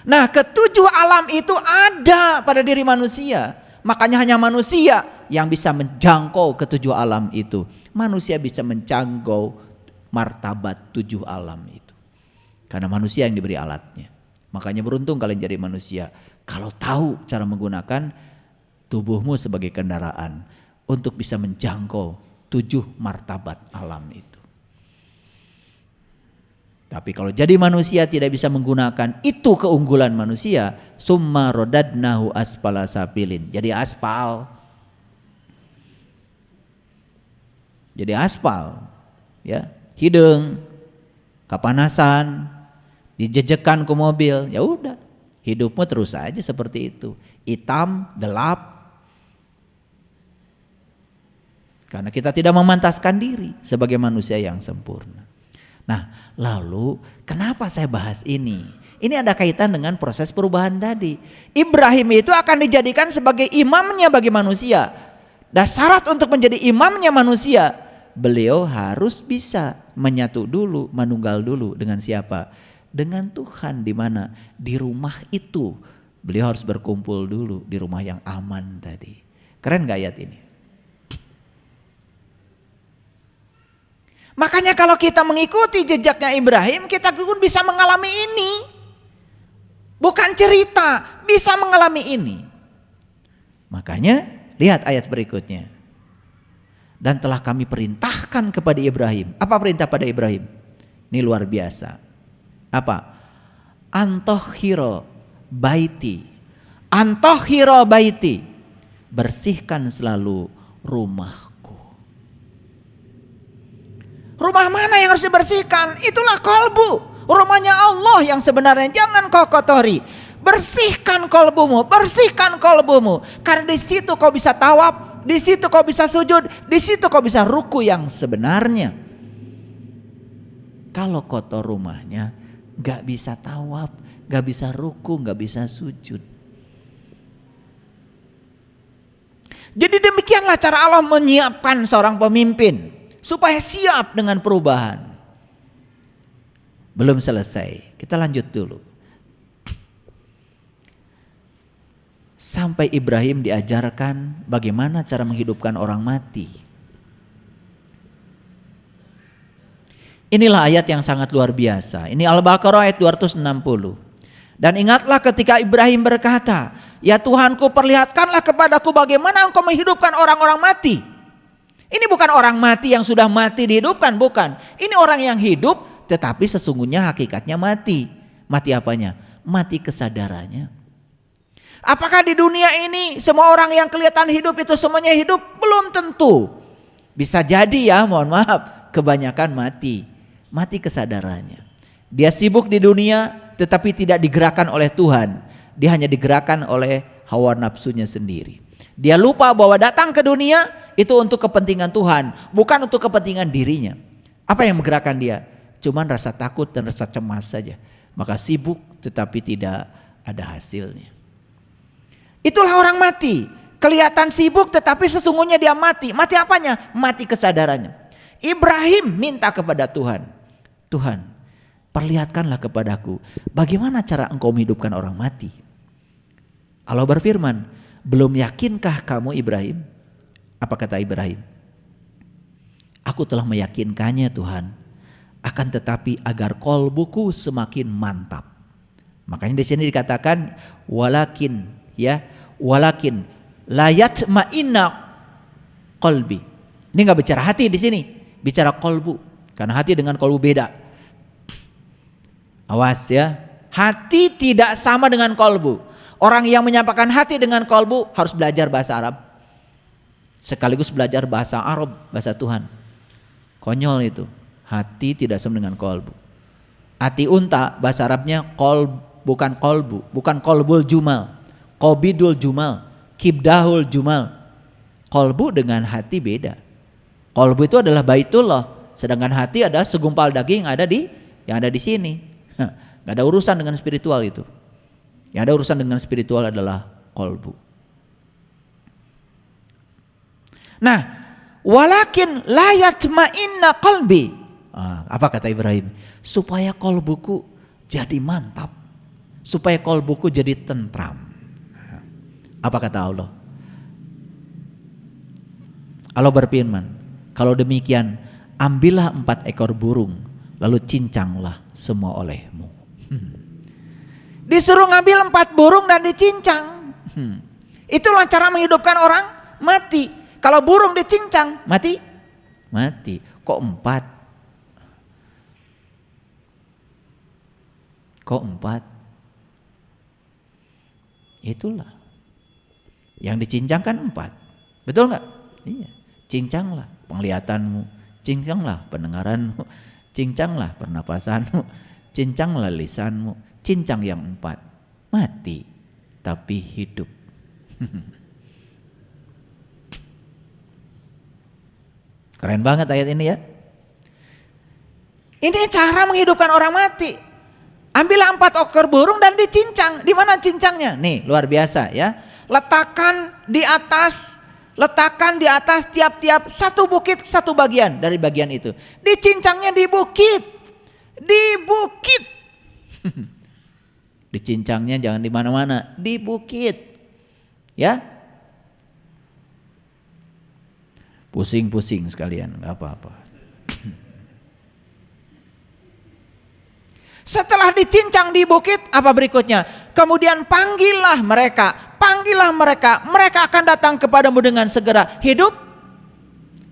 Nah, ketujuh alam itu ada pada diri manusia. Makanya hanya manusia yang bisa menjangkau ketujuh alam itu. Manusia bisa menjangkau martabat tujuh alam itu. Karena manusia yang diberi alatnya. Makanya beruntung kalian jadi manusia. Kalau tahu cara menggunakan tubuhmu sebagai kendaraan untuk bisa menjangkau tujuh martabat alam itu. Tapi kalau jadi manusia tidak bisa menggunakan, itu keunggulan manusia. Summa rodadnahu asfala safilin. Jadi aspal. Jadi aspal. Ya, hidung, kepanasan, dijejekan ke mobil, ya udah. Hidupmu terus aja seperti itu. Hitam, gelap. Karena kita tidak memantaskan diri sebagai manusia yang sempurna. Nah, lalu kenapa saya bahas ini? Ini ada kaitan dengan proses perubahan tadi. Ibrahim itu akan dijadikan sebagai imamnya bagi manusia. Dan syarat untuk menjadi imamnya manusia, beliau harus bisa menyatu dulu, menunggal dulu dengan siapa? Dengan Tuhan. Di mana? Di rumah itu. Beliau harus berkumpul dulu di rumah yang aman tadi. Keren gak ayat ini? Makanya kalau kita mengikuti jejaknya Ibrahim, kita pun bisa mengalami ini. Bukan cerita, bisa mengalami ini. Makanya lihat ayat berikutnya. Dan telah kami perintahkan kepada Ibrahim. Apa perintah pada Ibrahim? Ini luar biasa. Apa? Antohiro baiti. Antohiro baiti. Bersihkan selalu rumah. Rumah mana yang harus dibersihkan? Itulah kolbu. Rumahnya Allah yang sebenarnya. Jangan kau kotori. Bersihkan kolbumu. Bersihkan kolbumu. Karena di situ kau bisa tawaf. Di situ kau bisa sujud. Di situ kau bisa ruku yang sebenarnya. Kalau kotor rumahnya, gak bisa tawaf, gak bisa ruku, gak bisa sujud. Jadi demikianlah cara Allah menyiapkan seorang pemimpin supaya siap dengan perubahan. Belum selesai, kita lanjut dulu. Sampai Ibrahim diajarkan bagaimana cara menghidupkan orang mati. Inilah ayat yang sangat luar biasa. Ini Al-Baqarah ayat 260. Dan ingatlah ketika Ibrahim berkata, "Ya Tuhanku, perlihatkanlah kepadaku bagaimana Engkau menghidupkan orang-orang mati." Ini bukan orang mati yang sudah mati dihidupkan, bukan. Ini orang yang hidup tetapi sesungguhnya hakikatnya mati. Mati apanya? Mati kesadarannya. Apakah di dunia ini semua orang yang kelihatan hidup itu semuanya hidup? Belum tentu. Bisa jadi ya, mohon maaf, kebanyakan mati. Mati kesadarannya. Dia sibuk di dunia tetapi tidak digerakkan oleh Tuhan. Dia hanya digerakkan oleh hawa nafsunya sendiri. Dia lupa bahwa datang ke dunia itu untuk kepentingan Tuhan, bukan untuk kepentingan dirinya. Apa yang menggerakkan dia? Cuman rasa takut dan rasa cemas saja. Maka sibuk tetapi tidak ada hasilnya. Itulah orang mati. Kelihatan sibuk tetapi sesungguhnya dia mati. Mati apanya? Mati kesadarannya. Ibrahim minta kepada Tuhan, Tuhan, perlihatkanlah kepadaku bagaimana cara Engkau menghidupkan orang mati. Allah berfirman, belum yakinkah kamu Ibrahim? Apa kata Ibrahim? Aku telah meyakinkannya Tuhan. Akan tetapi agar kolbuku semakin mantap. Makanya di sini dikatakan walakin, ya, walakin layat ma'inna kolbi. Ini nggak bicara hati di sini, bicara kolbu. Karena hati dengan kolbu beda. Awas ya, hati tidak sama dengan kolbu. Orang yang menyampaikan hati dengan kolbu harus belajar bahasa Arab. Sekaligus belajar bahasa Arab, bahasa Tuhan. Konyol itu. Hati tidak sama dengan kolbu. Hati unta bahasa Arabnya bukan kolbu, bukan kolbul jumal. Qobidul jumal, kibdahul jumal. Kolbu dengan hati beda. Kolbu itu adalah baitullah, sedangkan hati ada segumpal daging yang ada di sini. Gak ada urusan dengan spiritual itu. Yang ada urusan dengan spiritual adalah kolbu. Nah, walakin la yatma'inna qalbi. Apa kata Ibrahim? Supaya kolbuku jadi mantap, supaya kolbuku jadi tentram. Apa kata Allah? Allah berfirman, kalau demikian ambillah 4 ekor burung, lalu cincanglah semua olehmu. Disuruh ngambil 4 burung dan dicincang. Itulah cara menghidupkan orang mati. Kalau burung dicincang, mati. Kok 4? Kok 4? Itulah. Yang dicincang kan 4. Betul nggak? Iya. Cincanglah penglihatanmu, cincanglah pendengaranmu, cincanglah pernapasanmu, cincanglah lisanmu, cincang yang 4. Mati tapi hidup. Keren banget ayat ini ya. Ini cara menghidupkan orang mati. Ambillah 4 ekor burung dan dicincang. Di mana cincangnya? Nih, luar biasa ya. Letakkan di atas tiap-tiap satu bukit, satu bagian dari bagian itu. Dicincangnya di bukit. Dicincangnya jangan di mana-mana, di bukit. Ya. Pusing-pusing sekalian, enggak apa-apa. Setelah dicincang di bukit, apa berikutnya? Kemudian panggillah mereka, mereka akan datang kepadamu dengan segera. Hidup.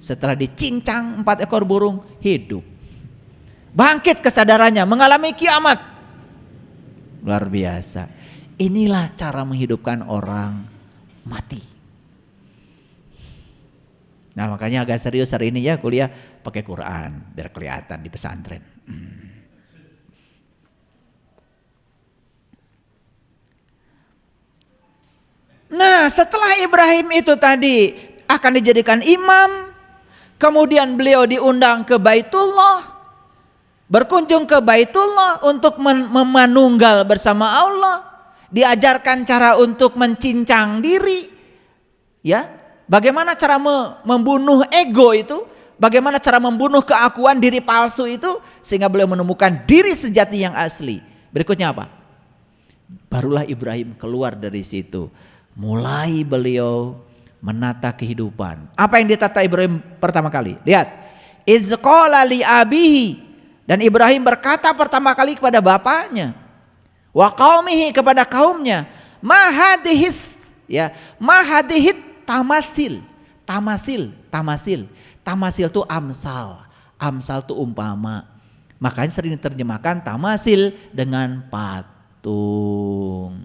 Setelah dicincang 4 ekor burung, hidup. Bangkit kesadarannya, mengalami kiamat. Luar biasa. Inilah cara menghidupkan orang mati. Nah, makanya agak serius hari ini ya kuliah pakai Quran biar kelihatan di pesantren. Nah, setelah Ibrahim itu tadi akan dijadikan imam, kemudian beliau diundang ke Baitullah, berkunjung ke Baitullah untuk memanunggal bersama Allah, diajarkan cara untuk mencincang diri, ya, bagaimana cara membunuh ego itu, bagaimana cara membunuh keakuan diri palsu itu, sehingga beliau menemukan diri sejati yang asli. Berikutnya apa? Barulah Ibrahim keluar dari situ. Mulai beliau menata kehidupan. Apa yang ditata Ibrahim pertama kali? Lihat. Idz qala li abihi, dan Ibrahim berkata pertama kali kepada bapaknya, wa qaumihi, kepada kaumnya, ma hadhis, ya, ma hadhit tamasil. Tamasil itu amsal itu umpama. Makanya sering diterjemahkan tamasil dengan patung.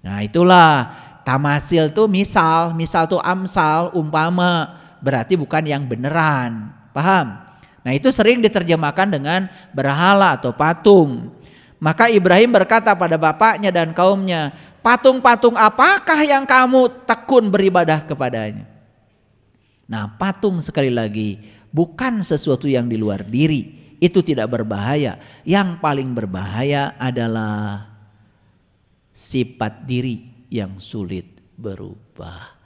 Nah, itulah tamasil tuh misal tuh amsal, umpama, berarti bukan yang beneran, paham? Nah, itu sering diterjemahkan dengan berhala atau patung. Maka Ibrahim berkata pada bapaknya dan kaumnya, patung-patung apakah yang kamu tekun beribadah kepadanya? Nah, patung sekali lagi bukan sesuatu yang di luar diri, itu tidak berbahaya. Yang paling berbahaya adalah sifat diri yang sulit berubah.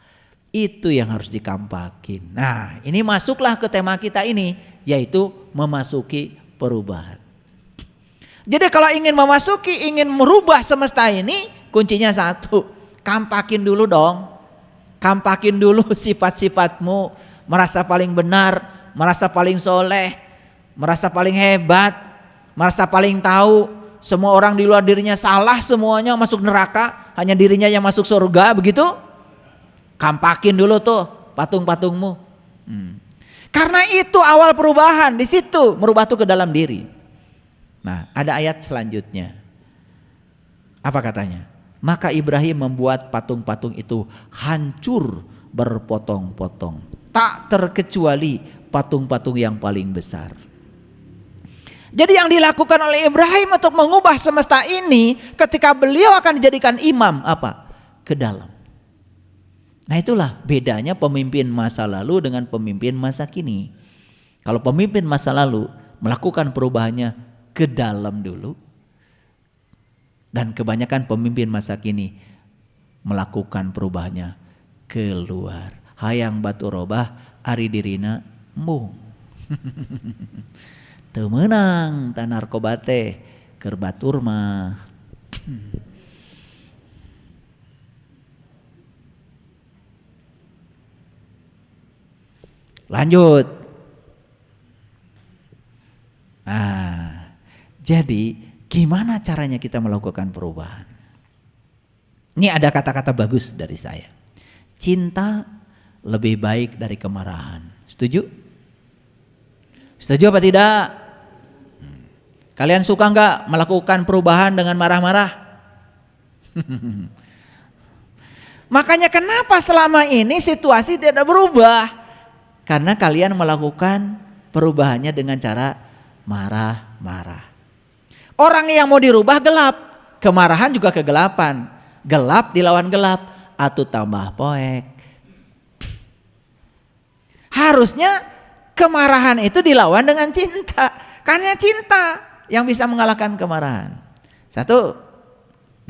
Itu yang harus dikampakin. Nah, ini masuklah ke tema kita ini, yaitu memasuki perubahan. Jadi kalau ingin merubah semesta ini, kuncinya satu, kampakin dulu dong. Kampakin dulu sifat-sifatmu, merasa paling benar, merasa paling soleh, merasa paling hebat, merasa paling tahu. Semua orang di luar dirinya salah, semuanya masuk neraka, hanya dirinya yang masuk surga, begitu? Kampakin dulu tuh patung-patungmu. Karena itu awal perubahan, di situ merubah tuh ke dalam diri. Nah, ada ayat selanjutnya. Apa katanya? Maka Ibrahim membuat patung-patung itu hancur berpotong-potong, tak terkecuali patung-patung yang paling besar. Jadi yang dilakukan oleh Ibrahim untuk mengubah semesta ini ketika beliau akan dijadikan imam, apa? Ke dalam. Nah itulah bedanya pemimpin masa lalu dengan pemimpin masa kini. Kalau pemimpin masa lalu melakukan perubahannya ke dalam dulu, dan kebanyakan pemimpin masa kini melakukan perubahannya keluar. Hayang batu robah ari dirina embung. Teu meunang ta narkoba teh keur batur mah. Lanjut. Nah, jadi gimana caranya kita melakukan perubahan? Ini ada kata-kata bagus dari saya. Cinta lebih baik dari kemarahan. Setuju? Setuju apa tidak? Kalian suka nggak melakukan perubahan dengan marah-marah? Makanya kenapa selama ini situasi tidak berubah? Karena kalian melakukan perubahannya dengan cara marah-marah. Orang yang mau dirubah gelap, kemarahan juga kegelapan. Gelap dilawan gelap, atuh tambah poek. Harusnya kemarahan itu dilawan dengan cinta. Karena cinta yang bisa mengalahkan kemarahan. 1, 2.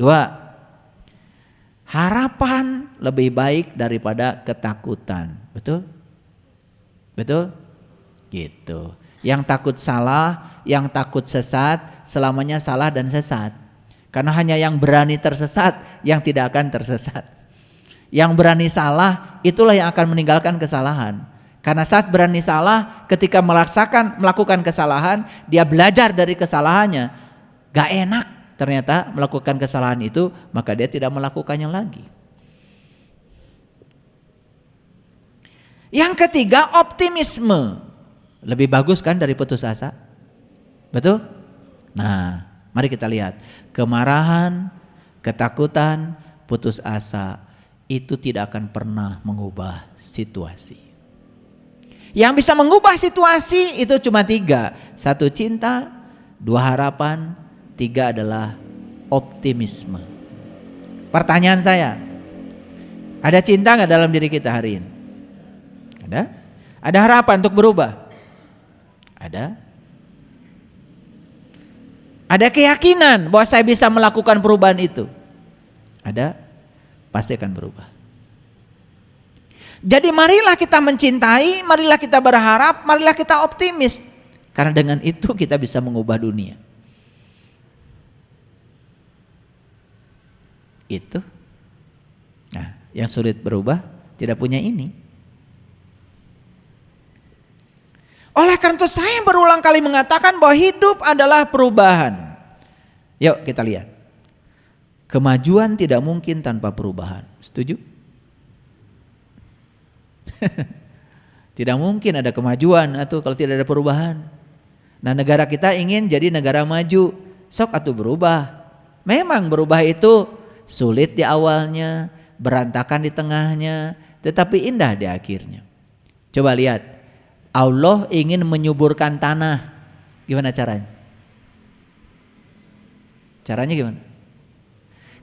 Harapan lebih baik daripada ketakutan. Betul? Betul? Gitu. Yang takut salah, yang takut sesat, selamanya salah dan sesat. Karena hanya yang berani tersesat, yang tidak akan tersesat. Yang berani salah, itulah yang akan meninggalkan kesalahan. Karena saat berani salah, ketika melakukan kesalahan, dia belajar dari kesalahannya. Gak enak ternyata melakukan kesalahan itu, maka dia tidak melakukannya lagi. Yang ketiga, optimisme. Lebih bagus kan dari putus asa? Betul? Nah, mari kita lihat. Kemarahan, ketakutan, putus asa itu tidak akan pernah mengubah situasi. Yang bisa mengubah situasi itu cuma 3. 1 cinta, 2 harapan, 3 adalah optimisme. Pertanyaan saya, ada cinta gak dalam diri kita hari ini? Ada? Ada harapan untuk berubah? Ada? Ada keyakinan bahwa saya bisa melakukan perubahan itu? Ada? Pasti akan berubah. Jadi marilah kita mencintai, marilah kita berharap, marilah kita optimis. Karena dengan itu kita bisa mengubah dunia. Itu. Nah, yang sulit berubah tidak punya ini. Oleh karena itu saya berulang kali mengatakan bahwa hidup adalah perubahan. Yuk kita lihat. Kemajuan tidak mungkin tanpa perubahan. Setuju? Tidak mungkin ada kemajuan atau kalau tidak ada perubahan. Nah, negara kita ingin jadi negara maju. Sok atuh berubah. Memang berubah itu sulit di awalnya, berantakan di tengahnya, tetapi indah di akhirnya. Coba lihat. Allah ingin menyuburkan tanah. Gimana caranya? Caranya gimana?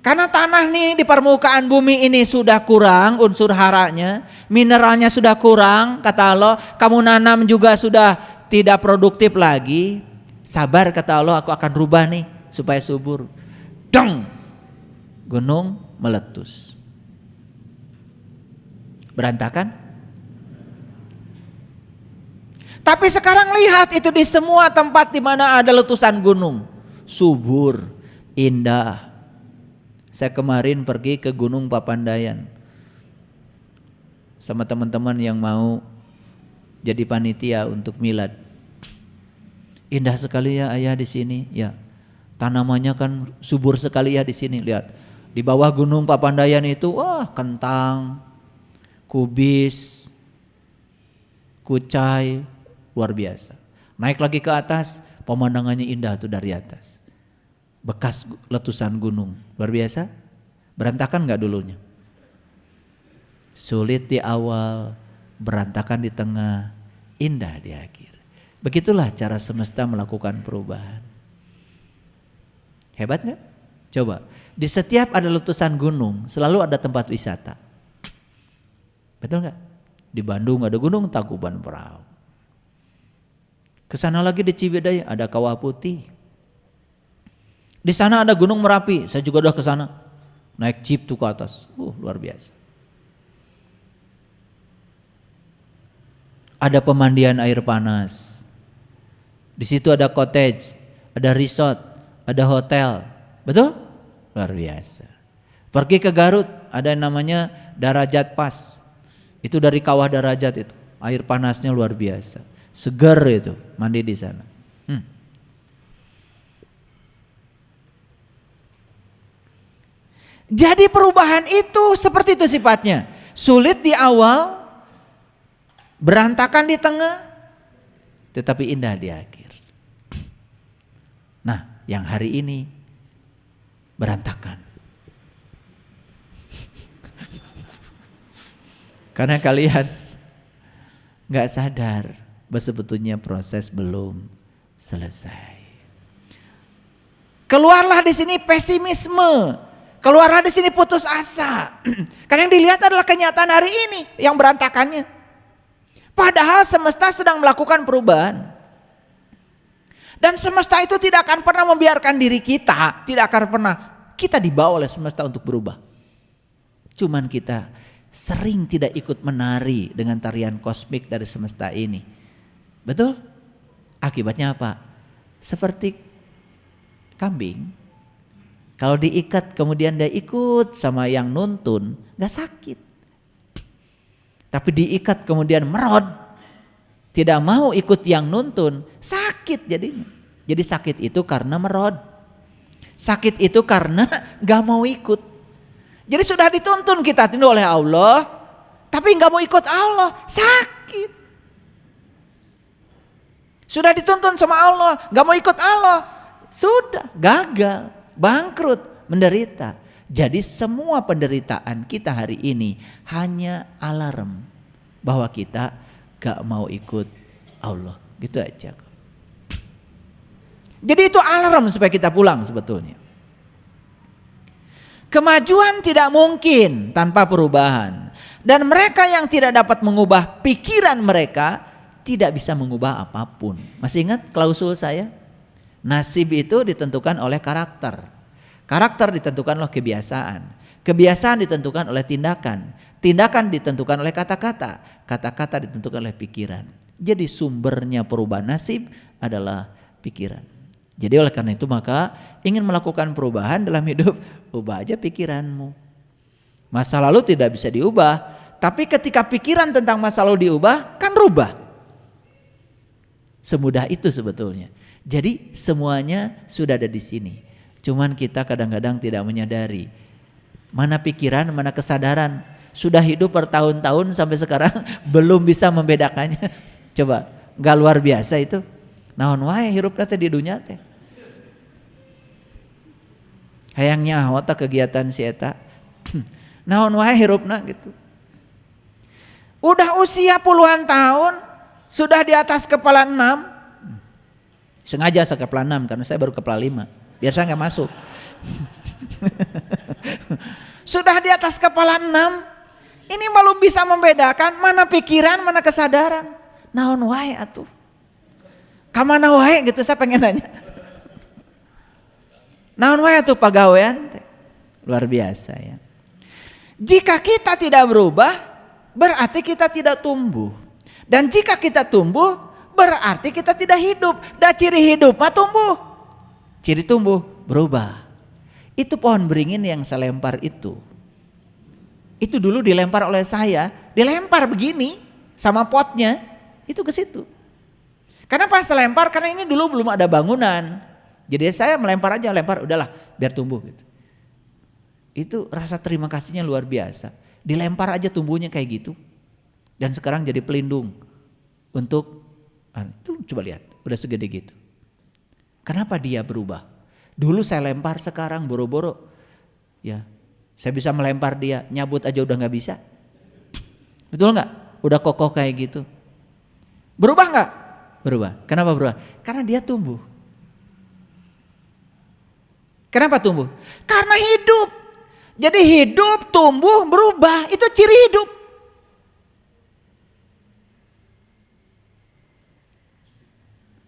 Karena tanah nih di permukaan bumi ini sudah kurang unsur haranya, mineralnya sudah kurang, kata Allah, kamu nanam juga sudah tidak produktif lagi. Sabar kata Allah, aku akan rubah nih supaya subur. Dong, gunung meletus. Berantakan? Tapi sekarang lihat itu di semua tempat di mana ada letusan gunung, subur, indah. Saya kemarin pergi ke Gunung Papandayan sama teman-teman yang mau jadi panitia untuk milad. Indah sekali ya ayah di sini, ya. Tanamannya kan subur sekali ya di sini. Lihat di bawah Gunung Papandayan itu, wah kentang, kubis, kucai. Luar biasa. Naik lagi ke atas, pemandangannya indah tuh dari atas. Bekas letusan gunung, luar biasa. Berantakan gak dulunya? Sulit di awal, berantakan di tengah, indah di akhir. Begitulah cara semesta melakukan perubahan. Hebat gak? Coba, di setiap ada letusan gunung, selalu ada tempat wisata. Betul nggak? Di Bandung ada Gunung Tangkuban Perahu. Kesana lagi di Ciwidey ada Kawah Putih. Di sana ada Gunung Merapi, saya juga udah ke sana. Naik jeep tuh ke atas. Luar biasa. Ada pemandian air panas. Di situ ada cottage, ada resort, ada hotel. Betul? Luar biasa. Pergi ke Garut, ada yang namanya Darajat Pas. Itu dari Kawah Darajat itu. Air panasnya luar biasa. Segar itu, mandi di sana. Jadi perubahan itu seperti itu sifatnya. Sulit di awal, berantakan di tengah, tetapi indah di akhir. Nah, yang hari ini berantakan. Karena kalian gak sadar bahwa sebetulnya proses belum selesai. Keluarlah di sini pesimisme, keluarlah di sini putus asa. Karena yang dilihat adalah kenyataan hari ini yang berantakannya. Padahal semesta sedang melakukan perubahan. Dan semesta itu tidak akan pernah membiarkan diri kita, tidak akan pernah kita dibawa oleh semesta untuk berubah. Cuman kita sering tidak ikut menari dengan tarian kosmik dari semesta ini. Betul? Akibatnya apa? Seperti kambing. Kalau diikat kemudian dia ikut sama yang nuntun, gak sakit. Tapi diikat kemudian merod, tidak mau ikut yang nuntun, sakit jadinya. Jadi sakit itu karena merod. Sakit itu karena gak mau ikut. Jadi sudah dituntun kita oleh Allah, tapi gak mau ikut Allah, sakit. Sudah dituntun sama Allah, gak mau ikut Allah, sudah gagal, bangkrut, menderita. Jadi semua penderitaan kita hari ini hanya alarm bahwa kita gak mau ikut Allah. Gitu aja. Jadi itu alarm supaya kita pulang sebetulnya. Kemajuan tidak mungkin tanpa perubahan. Dan mereka yang tidak dapat mengubah pikiran mereka tidak bisa mengubah apapun. Masih ingat klausul saya? Nasib itu ditentukan oleh karakter. Karakter ditentukan oleh kebiasaan. Kebiasaan ditentukan oleh tindakan. Tindakan ditentukan oleh kata-kata. Kata-kata ditentukan oleh pikiran. Jadi sumbernya perubahan nasib adalah pikiran. Jadi oleh karena itu maka ingin melakukan perubahan dalam hidup, ubah aja pikiranmu. Masa lalu tidak bisa diubah, tapi ketika pikiran tentang masa lalu diubah, kan rubah. Semudah itu sebetulnya. Jadi semuanya sudah ada di sini. Cuman kita kadang-kadang tidak menyadari mana pikiran, mana kesadaran. Sudah hidup bertahun-tahun sampai sekarang belum bisa membedakannya. Coba, gak luar biasa itu. Naon wae hirupna teh di dunya teh. Hayangnya awata kegiatan si eta. Naon wae hirupna gitu. Udah usia puluhan tahun, sudah di atas kepala 6. Sengaja saya kepala 6 karena saya baru kepala 5. Biasa enggak masuk. Sudah di atas kepala 6. Ini belum bisa membedakan mana pikiran, mana kesadaran. Naon wae atuh. Kamana wae gitu saya pengen nanya. Naon wae atuh pagawean teh. Luar biasa ya. Jika kita tidak berubah, berarti kita tidak tumbuh. Dan jika kita tumbuh, berarti kita tidak hidup. Dan ciri hidup mah tumbuh. Ciri tumbuh berubah. Itu pohon beringin yang saya lempar itu. Itu dulu dilempar oleh saya, dilempar begini sama potnya, itu ke situ. Kenapa saya lempar? Karena ini dulu belum ada bangunan. Jadi saya melempar aja, lempar udahlah biar tumbuh gitu. Itu rasa terima kasihnya luar biasa. Dilempar aja tumbuhnya kayak gitu. Dan sekarang jadi pelindung untuk itu coba lihat, udah segede gitu. Kenapa dia berubah? Dulu saya lempar, sekarang boro-boro. Ya, saya bisa melempar dia, nyabut aja udah nggak bisa. Betul nggak? Udah kokoh kayak gitu. Berubah nggak? Berubah. Kenapa berubah? Karena dia tumbuh. Kenapa tumbuh? Karena hidup. Jadi hidup, tumbuh, berubah, itu ciri hidup.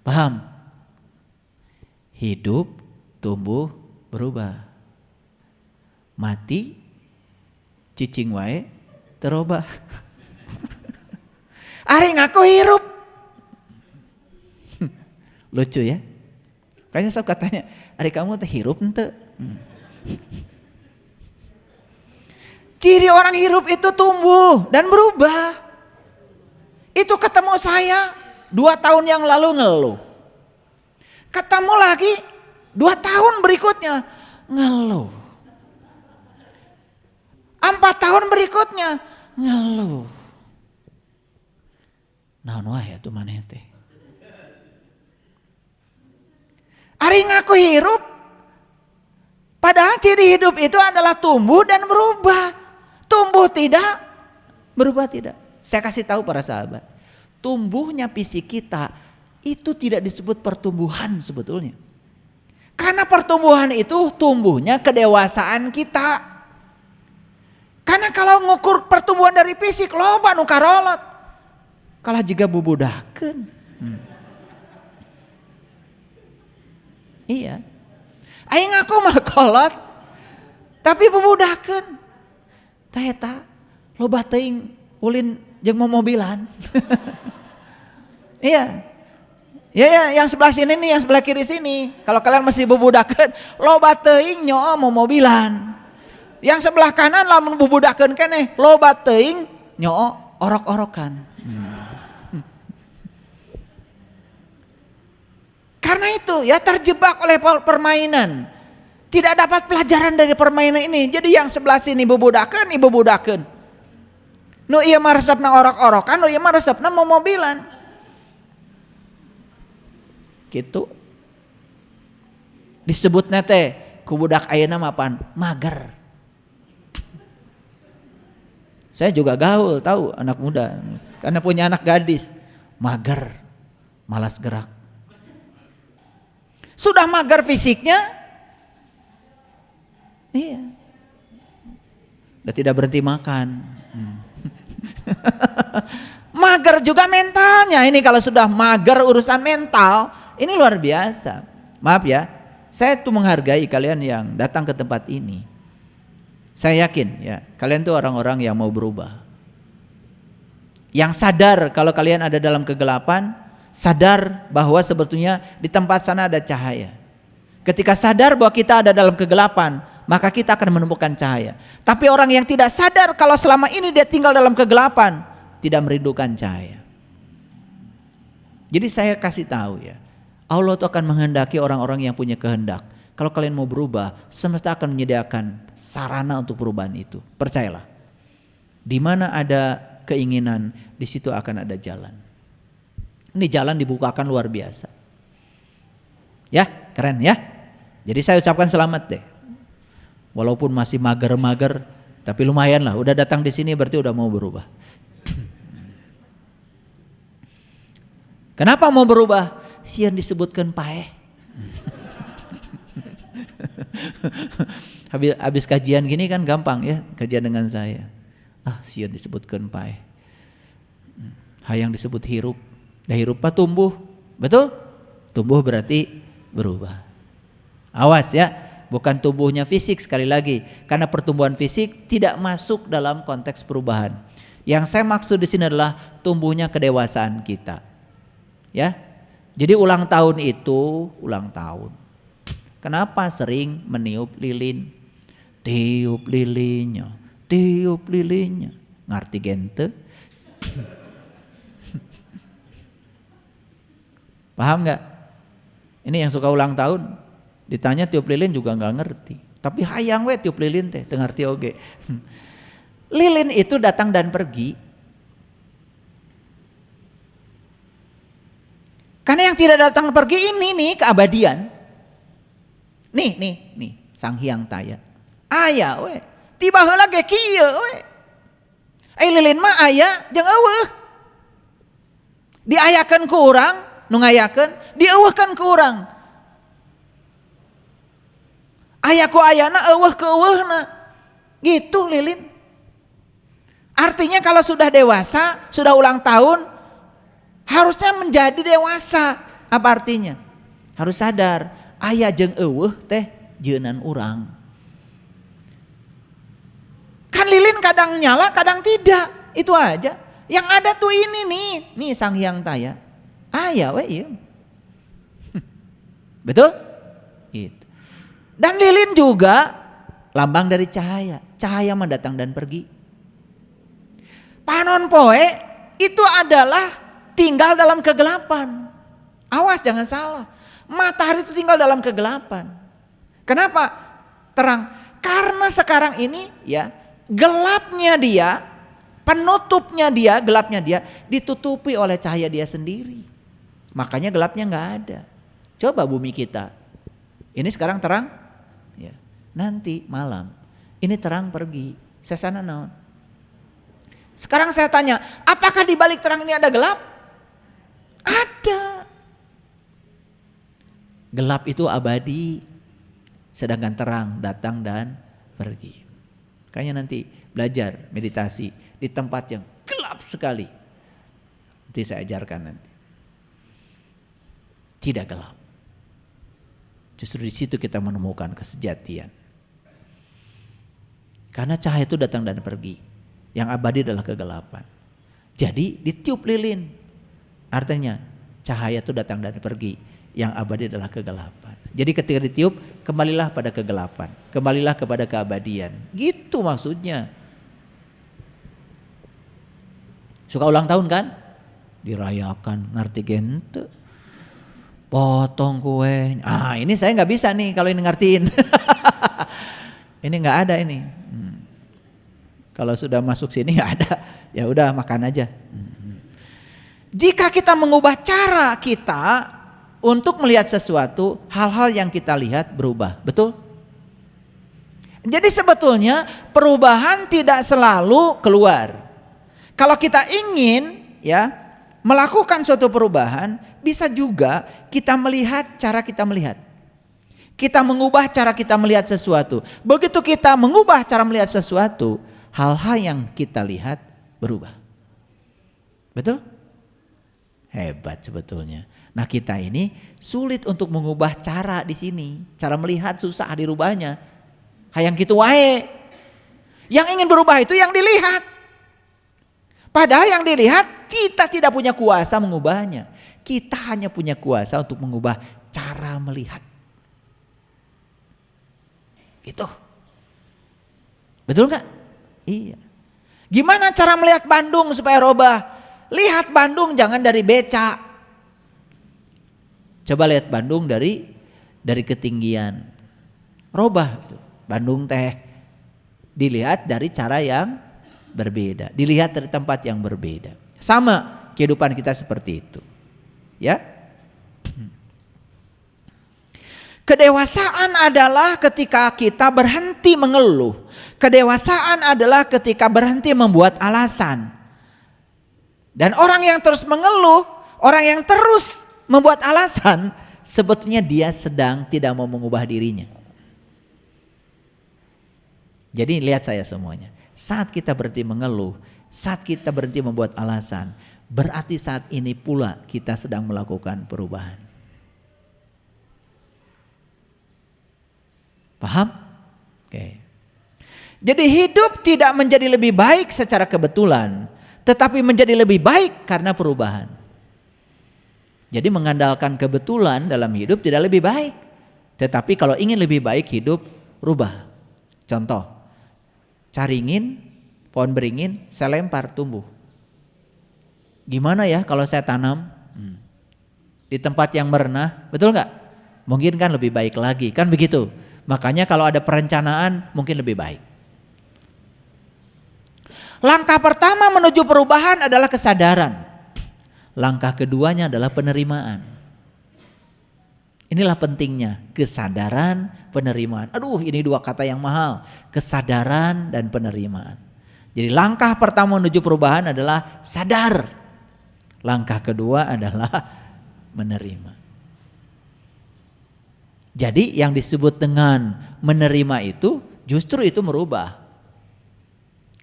Paham? Hidup, tumbuh, berubah. Mati, cicing wae, terubah. Ari ngaku hirup. Lucu ya. Kayaknya sok katanya, ari kamu teh hirup ente. Ciri orang hirup itu tumbuh dan berubah. Itu ketemu saya 2 tahun yang lalu ngeluh. Ketemu lagi 2 tahun berikutnya ngeluh. 4 tahun berikutnya ngeluh. Naon wae atuh maneh teh. Ari ngaku hirup. Padahal ciri hidup itu adalah tumbuh dan berubah. Tumbuh tidak, berubah tidak. Saya kasih tahu para sahabat. Tumbuhnya fisik kita itu tidak disebut pertumbuhan sebetulnya. Karena pertumbuhan itu tumbuhnya kedewasaan kita. Karena kalau ngukur pertumbuhan dari fisik loba nu karolot. Kalau juga bubudakeun. Iya. Aing aku mah kolot tapi bubudakeun. Tah eta loba teuing ulin jeung momobilan. Iya. Ya, yang sebelah sini nih, yang sebelah kiri sini. Kalau kalian masih bubudakeun, loba teuing nyoo momobilan. Yang sebelah kanan lamun bubudakeun keneh, loba teuing nyoo orok-orokan. Karena itu ya terjebak oleh permainan. Tidak dapat pelajaran dari permainan ini. Jadi yang sebelah sini bubudakeun, ibu budakeun. Nu ieu mah resepna orok-orokan, nu ieu mah resepna momobilan. Gitu. Disebutna teh ku budak ayeuna mah apaan? Mager. Saya juga gaul, tahu anak muda. Karena punya anak gadis, mager, malas gerak. Sudah mager fisiknya, iya. Udah tidak berhenti makan. Mager juga mentalnya. Ini kalau sudah mager urusan mental, ini luar biasa. Maaf ya, saya tuh menghargai kalian yang datang ke tempat ini. Saya yakin ya, kalian tuh orang-orang yang mau berubah. Yang sadar kalau kalian ada dalam kegelapan, sadar bahwa sebetulnya di tempat sana ada cahaya. Ketika sadar bahwa kita ada dalam kegelapan, maka kita akan menemukan cahaya. Tapi orang yang tidak sadar kalau selama ini dia tinggal dalam kegelapan, tidak merindukan cahaya. Jadi saya kasih tahu ya, Allah itu akan menghendaki orang-orang yang punya kehendak. Kalau kalian mau berubah, semesta akan menyediakan sarana untuk perubahan itu. Percayalah. Di mana ada keinginan, di situ akan ada jalan. Ini jalan dibukakan luar biasa. Ya, keren ya. Jadi saya ucapkan selamat deh. Walaupun masih mager-mager, tapi lumayan lah. Udah datang di sini berarti udah mau berubah. Kenapa mau berubah? Sian disebutkan paeh. Habis kajian gini kan gampang ya, kajian dengan saya. Sian disebutkan paeh. Hayang disebut hirup. Dah hirup pa tumbuh. Betul? Tumbuh berarti berubah. Awas ya, bukan tumbuhnya fisik sekali lagi. Karena pertumbuhan fisik tidak masuk dalam konteks perubahan. Yang saya maksud di sini adalah tumbuhnya kedewasaan kita. Ya. Jadi ulang tahun itu ulang tahun. Kenapa sering meniup lilin? Tiup lilinnya, tiup lilinnya. Ngarti gente? Paham nggak? Ini yang suka ulang tahun, ditanya tiup lilin juga nggak ngerti. Tapi hayang we tiup lilin teh, teu ngarti oge. Lilin itu datang dan pergi. Karena yang tidak datang pergi ini nih keabadian. Nih, Sang Hyang Taya. Aya we, tiba heula ge kieu we. Lilin mah aya jeung eueuh. Diayakeun ku urang, nu ngayakeun, dieuweuhkeun ku urang. Aya ku ayana, eueuh ku eueuhna. Gitu lilin. Artinya kalau sudah dewasa, sudah ulang tahun, harusnya menjadi dewasa. Apa artinya? Harus sadar, aya jeung eueuh teh jeunan urang. Kan lilin kadang nyala, kadang tidak. Itu aja. Yang ada tuh ini nih Sang Hyang Taya. Aya we ieu. Betul? Itu. Dan lilin juga lambang dari cahaya. Cahaya mendatang dan pergi. Panon poe itu adalah tinggal dalam kegelapan. Awas jangan salah. Matahari itu tinggal dalam kegelapan. Kenapa? Terang. Karena sekarang ini ya gelapnya dia, penutupnya dia, gelapnya dia ditutupi oleh cahaya dia sendiri. Makanya gelapnya nggak ada. Coba bumi kita. Ini sekarang terang, ya. Nanti malam ini terang pergi. Sesana naon? Sekarang saya tanya, apakah di balik terang ini ada gelap? Ada. Gelap itu abadi, sedangkan terang datang dan pergi. Kayaknya nanti belajar meditasi di tempat yang gelap sekali. Nanti saya ajarkan nanti. Tidak gelap. Justru di situ kita menemukan kesejatian. Karena cahaya itu datang dan pergi. Yang abadi adalah kegelapan. Jadi ditiup lilin. Artinya cahaya itu datang dan pergi. Yang abadi adalah kegelapan. Jadi ketika ditiup, kembalilah pada kegelapan. Kembalilah kepada keabadian. Gitu maksudnya. Suka ulang tahun kan? Dirayakan, ngerti gente. Potong kue. Ah ini saya nggak bisa nih kalau ini ngertiin. Ini nggak ada ini. Kalau sudah masuk sini nggak ada. Ya udah makan aja. Jika kita mengubah cara kita untuk melihat sesuatu, hal-hal yang kita lihat berubah, betul? Jadi sebetulnya perubahan tidak selalu keluar. Kalau kita ingin ya melakukan suatu perubahan, bisa juga kita melihat cara kita melihat. Kita mengubah cara kita melihat sesuatu. Begitu kita mengubah cara melihat sesuatu, hal-hal yang kita lihat berubah. Betul? Hebat sebetulnya. Nah kita ini sulit untuk mengubah cara di sini. Cara melihat susah dirubahnya. Hayang gitu wae. Yang ingin berubah itu yang dilihat. Padahal yang dilihat kita tidak punya kuasa mengubahnya. Kita hanya punya kuasa untuk mengubah cara melihat. Gitu. Betul gak? Iya. Gimana cara melihat Bandung supaya robah? Lihat Bandung jangan dari beca. Coba lihat Bandung dari ketinggian. Robah itu. Bandung teh dilihat dari cara yang berbeda, dilihat dari tempat yang berbeda. Sama kehidupan kita seperti itu. Ya. Kedewasaan adalah ketika kita berhenti mengeluh. Kedewasaan adalah ketika berhenti membuat alasan. Dan orang yang terus mengeluh, orang yang terus membuat alasan, sebetulnya dia sedang tidak mau mengubah dirinya. Jadi lihat saya semuanya. Saat kita berhenti mengeluh, saat kita berhenti membuat alasan, berarti saat ini pula kita sedang melakukan perubahan. Paham? Oke. Jadi hidup tidak menjadi lebih baik secara kebetulan, tetapi menjadi lebih baik karena perubahan. Jadi mengandalkan kebetulan dalam hidup tidak lebih baik. Tetapi kalau ingin lebih baik hidup, rubah. Contoh, caringin, pohon beringin, saya lempar tumbuh. Gimana ya kalau saya tanam di tempat yang merenah, betul nggak? Mungkin kan lebih baik lagi, kan begitu. Makanya kalau ada perencanaan mungkin lebih baik. Langkah pertama menuju perubahan adalah kesadaran. Langkah keduanya adalah penerimaan. Inilah pentingnya, kesadaran, penerimaan. Aduh, ini dua kata yang mahal, kesadaran dan penerimaan. Jadi langkah pertama menuju perubahan adalah sadar. Langkah kedua adalah menerima. Jadi yang disebut dengan menerima itu justru itu merubah.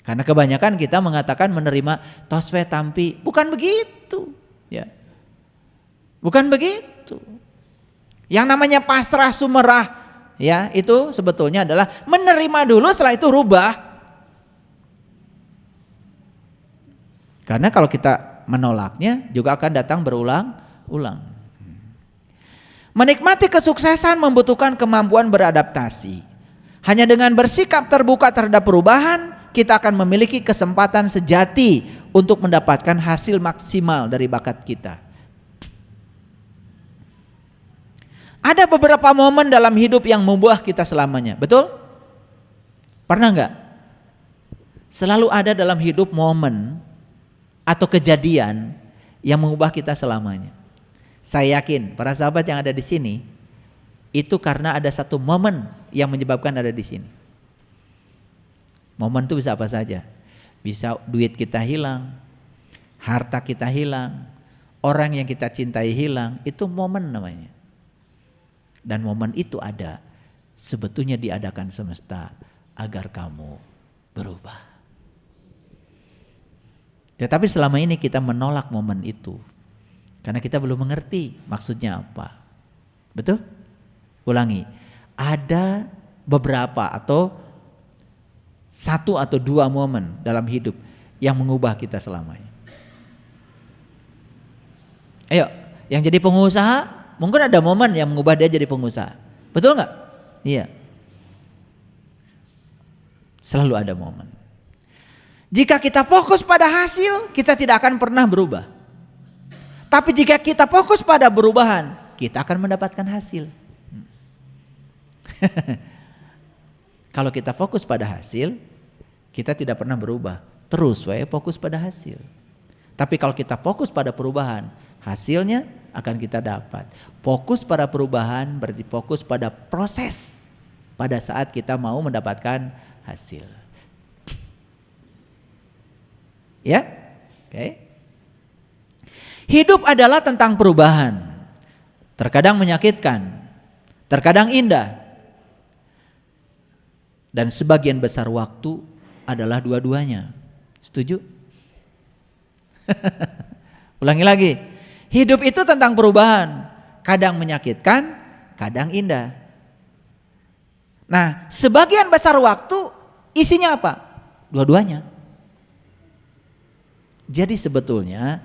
Karena kebanyakan kita mengatakan menerima toswe tampi, bukan begitu, ya. Bukan begitu. Yang namanya pasrah sumerah ya, itu sebetulnya adalah menerima dulu, setelah itu rubah. Karena kalau kita menolaknya juga akan datang berulang-ulang. Menikmati kesuksesan membutuhkan kemampuan beradaptasi. Hanya dengan bersikap terbuka terhadap perubahan, kita akan memiliki kesempatan sejati untuk mendapatkan hasil maksimal dari bakat kita. Ada beberapa momen dalam hidup yang membuah kita selamanya, betul? Pernah enggak? Selalu ada dalam hidup momen atau kejadian yang mengubah kita selamanya. Saya yakin para sahabat yang ada di sini itu karena ada satu momen yang menyebabkan ada di sini. Momen itu bisa apa saja. Bisa duit kita hilang, harta kita hilang, orang yang kita cintai hilang, itu momen namanya. Dan momen itu ada, sebetulnya diadakan semesta agar kamu berubah. Tetapi selama ini kita menolak momen itu karena kita belum mengerti maksudnya apa. Betul? Ulangi, ada beberapa atau satu atau dua momen dalam hidup yang mengubah kita selamanya. Ayo, yang jadi pengusaha mungkin ada momen yang mengubah dia jadi pengusaha. Betul nggak? Iya. Selalu ada momen. Jika kita fokus pada hasil, kita tidak akan pernah berubah. Tapi jika kita fokus pada perubahan, kita akan mendapatkan hasil. Kalau kita fokus pada hasil, kita tidak pernah berubah. Terus fokus pada hasil. Tapi kalau kita fokus pada perubahan, hasilnya akan kita dapat. Fokus pada perubahan berarti fokus pada proses pada saat kita mau mendapatkan hasil. Ya? Oke. Hidup adalah tentang perubahan. Terkadang menyakitkan, terkadang indah. Dan sebagian besar waktu adalah dua-duanya. Setuju? Ulangi lagi. Hidup itu tentang perubahan, kadang menyakitkan, kadang indah. Nah, sebagian besar waktu isinya apa? Dua-duanya. Jadi sebetulnya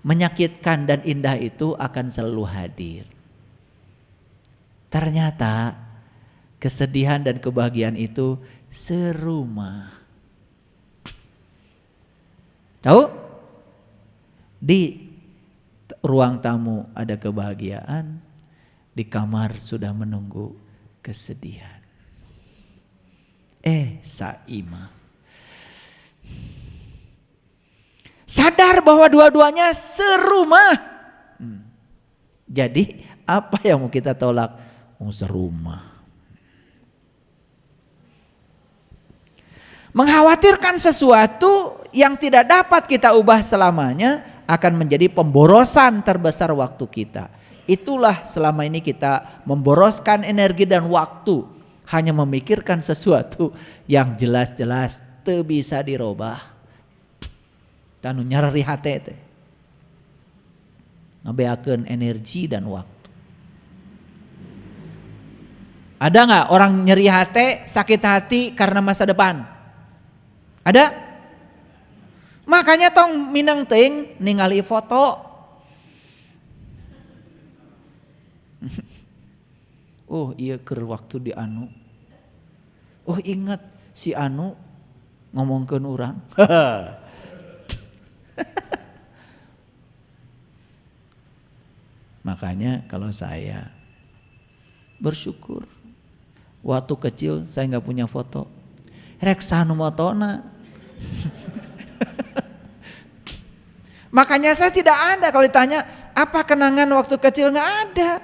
menyakitkan dan indah itu akan selalu hadir. Ternyata kesedihan dan kebahagiaan itu serumah. Tahu? Di ruang tamu ada kebahagiaan, di kamar sudah menunggu kesedihan. Saima. Sadar bahwa dua-duanya serumah. Jadi apa yang mau kita tolak? Serumah. Mengkhawatirkan sesuatu yang tidak dapat kita ubah selamanya akan menjadi pemborosan terbesar waktu kita. Itulah selama ini kita memboroskan energi dan waktu hanya memikirkan sesuatu yang jelas-jelas teu bisa dirubah. Tanu nyari hati teh. Ngabeakeun energi dan waktu. Ada nggak orang nyeri hati, sakit hati karena masa depan? Ada? Makanya tong minang ting ningali foto. Iya keur waktu di anu. Ingat si anu ngomongkeun urang. Makanya kalau saya bersyukur waktu kecil saya nggak punya foto. Rek sanu motona. Makanya saya tidak ada kalau ditanya apa kenangan waktu kecil, nggak ada.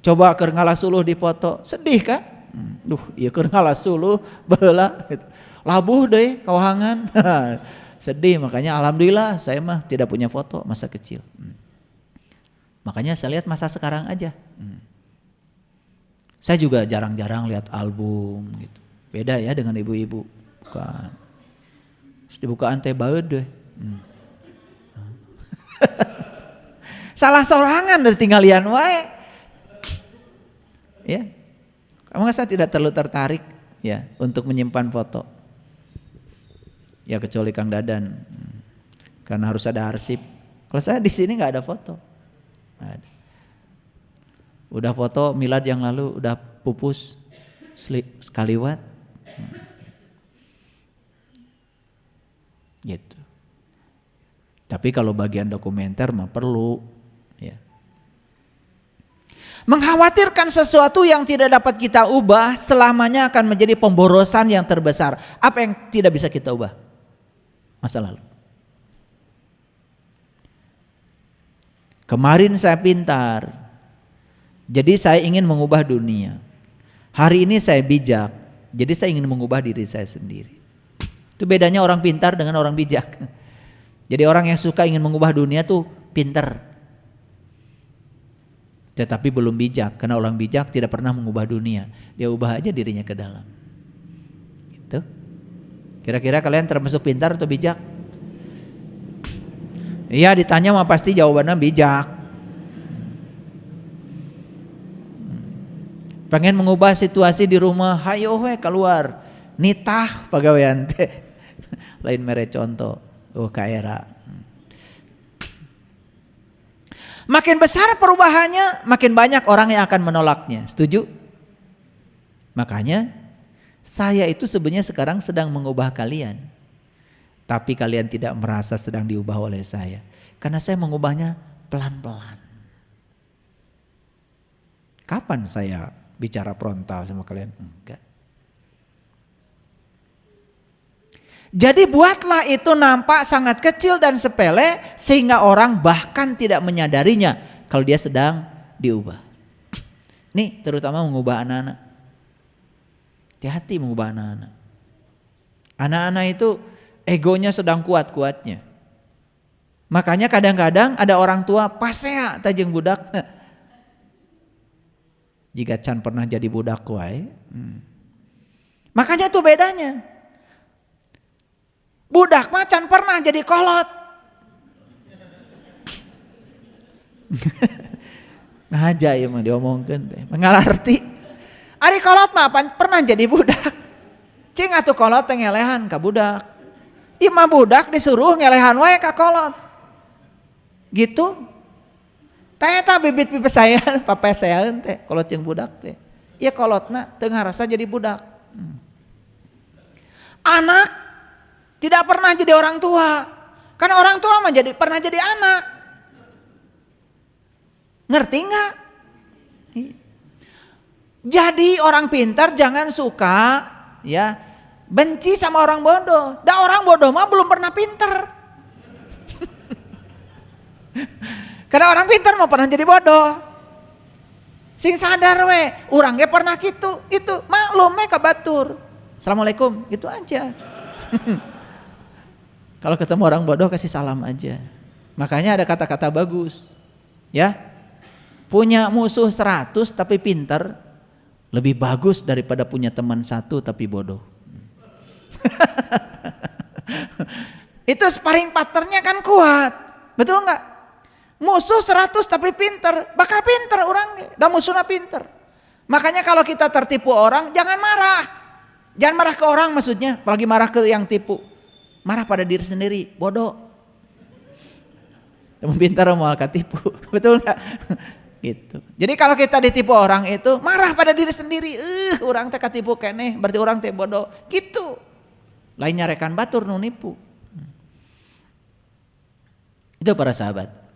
Coba keur ngalasuluh di foto, sedih kan? Iya keur ngalasuluh baheula gitu. Labuh deui kawahangan. Sedih, makanya alhamdulillah saya mah tidak punya foto masa kecil. Makanya saya lihat masa sekarang aja. Saya juga jarang-jarang lihat album gitu. Beda ya dengan ibu-ibu. Bukan. Terus dibukaan teh baeud deh. Salah sorangan dari tinggalian wae. Ya. Kamu saya tidak terlalu tertarik ya untuk menyimpan foto. Ya kecuali Kang Dadan. Karena harus ada arsip. Kalau saya di sini nggak ada foto. Nggak ada. Udah foto milad yang lalu udah pupus sekaliwat. Gitu. Tapi kalau bagian dokumenter mah perlu ya. Mengkhawatirkan sesuatu yang tidak dapat kita ubah selamanya akan menjadi pemborosan yang terbesar. Apa yang tidak bisa kita ubah? Masa lalu. Kemarin saya pintar, jadi saya ingin mengubah dunia. Hari ini saya bijak, jadi saya ingin mengubah diri saya sendiri. Itu bedanya orang pintar dengan orang bijak. Jadi orang yang suka ingin mengubah dunia tuh pintar, tetapi belum bijak. Karena orang bijak tidak pernah mengubah dunia, dia ubah aja dirinya ke dalam. Gitu. Kira-kira kalian termasuk pintar atau bijak? Iya, ditanya mah pasti jawabannya bijak. Pengen mengubah situasi di rumah, hayo we keluar. Nitah pagawean teh. Lain mere contoh. Oh kaera. Makin besar perubahannya, makin banyak orang yang akan menolaknya. Setuju? Makanya saya itu sebenarnya sekarang sedang mengubah kalian. Tapi kalian tidak merasa sedang diubah oleh saya. Karena saya mengubahnya pelan-pelan. Kapan saya bicara frontal sama kalian? Enggak. Jadi buatlah itu nampak sangat kecil dan sepele sehingga orang bahkan tidak menyadarinya kalau dia sedang diubah. Nih terutama mengubah anak-anak. Hati-hati mengubah anak-anak. Anak-anak itu egonya sedang kuat-kuatnya. Makanya kadang-kadang ada orang tua pasea tajeng budak. Jika can pernah jadi budak wae. Makanya itu bedanya. Budak mah can pernah jadi kolot. Ngaja ieu mah diomongkeun teh. Mengalarti. Ari kolot mah pernah jadi budak. Cing atuh kolot teh ngelehan ka budak. Ieu mah budak disuruh ngelehan wae ka kolot. Gitu. Teh eta bibit pipesayan, papesayan teh kolot jeung budak teh. Ieu kolotna teu ngarasa jadi budak. Anak tidak pernah jadi orang tua. Karena orang tua mah pernah jadi anak. Ngerti enggak? Jadi orang pintar jangan suka ya benci sama orang bodoh. Da orang bodoh mah belum pernah pintar. Karena orang pintar mau pernah jadi bodoh. Sing sadar we, urang ge pernah gitu, itu maklum we ka batur. Assalamualaikum, gitu aja. Kalau ketemu orang bodoh kasih salam aja. Makanya ada kata-kata bagus. Ya. Punya musuh 100 tapi pintar lebih bagus daripada punya teman 1 tapi bodoh. Itu sparring partnernya kan kuat. Betul enggak? Musuh 100 tapi pintar, bakal pintar orang, dan musuhnya pintar. Makanya kalau kita tertipu orang jangan marah. Jangan marah ke orang maksudnya, apalagi marah ke yang tipu. Marah pada diri sendiri, bodoh. Teman pintar mau ketipu, betul enggak? Gitu. Jadi kalau kita ditipu orang itu marah pada diri sendiri, orang teh ketipu keneh, berarti orang teh bodoh. Gitu. Lainnya rekan batur nu nipu. Itu para sahabat.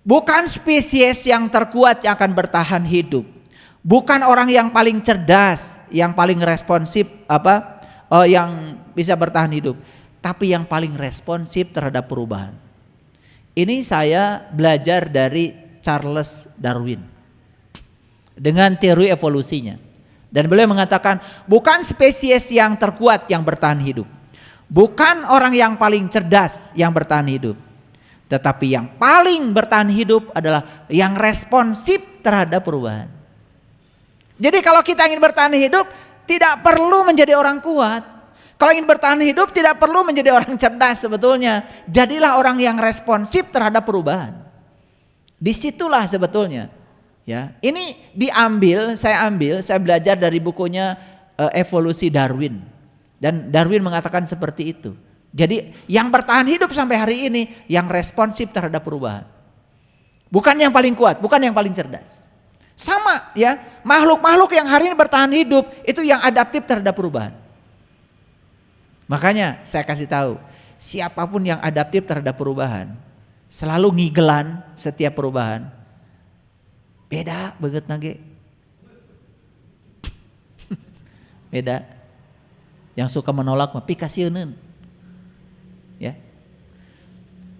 Bukan spesies yang terkuat yang akan bertahan hidup. Bukan orang yang paling cerdas, yang paling responsif yang bisa bertahan hidup, tapi yang paling responsif terhadap perubahan. Ini saya belajar dari Charles Darwin dengan teori evolusinya. Dan beliau mengatakan bukan spesies yang terkuat yang bertahan hidup, bukan orang yang paling cerdas yang bertahan hidup, tetapi yang paling bertahan hidup adalah yang responsif terhadap perubahan. Jadi kalau kita ingin bertahan hidup tidak perlu menjadi orang kuat. Kalau ingin bertahan hidup tidak perlu menjadi orang cerdas sebetulnya. Jadilah orang yang responsif terhadap perubahan. Disitulah sebetulnya. Ya, ini saya belajar dari bukunya Evolusi Darwin. Dan Darwin mengatakan seperti itu. Jadi yang bertahan hidup sampai hari ini yang responsif terhadap perubahan. Bukan yang paling kuat, bukan yang paling cerdas. Sama ya, makhluk-makhluk yang hari ini bertahan hidup itu yang adaptif terhadap perubahan. Makanya saya kasih tahu, siapapun yang adaptif terhadap perubahan, selalu ngigelan setiap perubahan. Beda banget nage. Beda. Yang suka menolak mah pikasieun. Ya.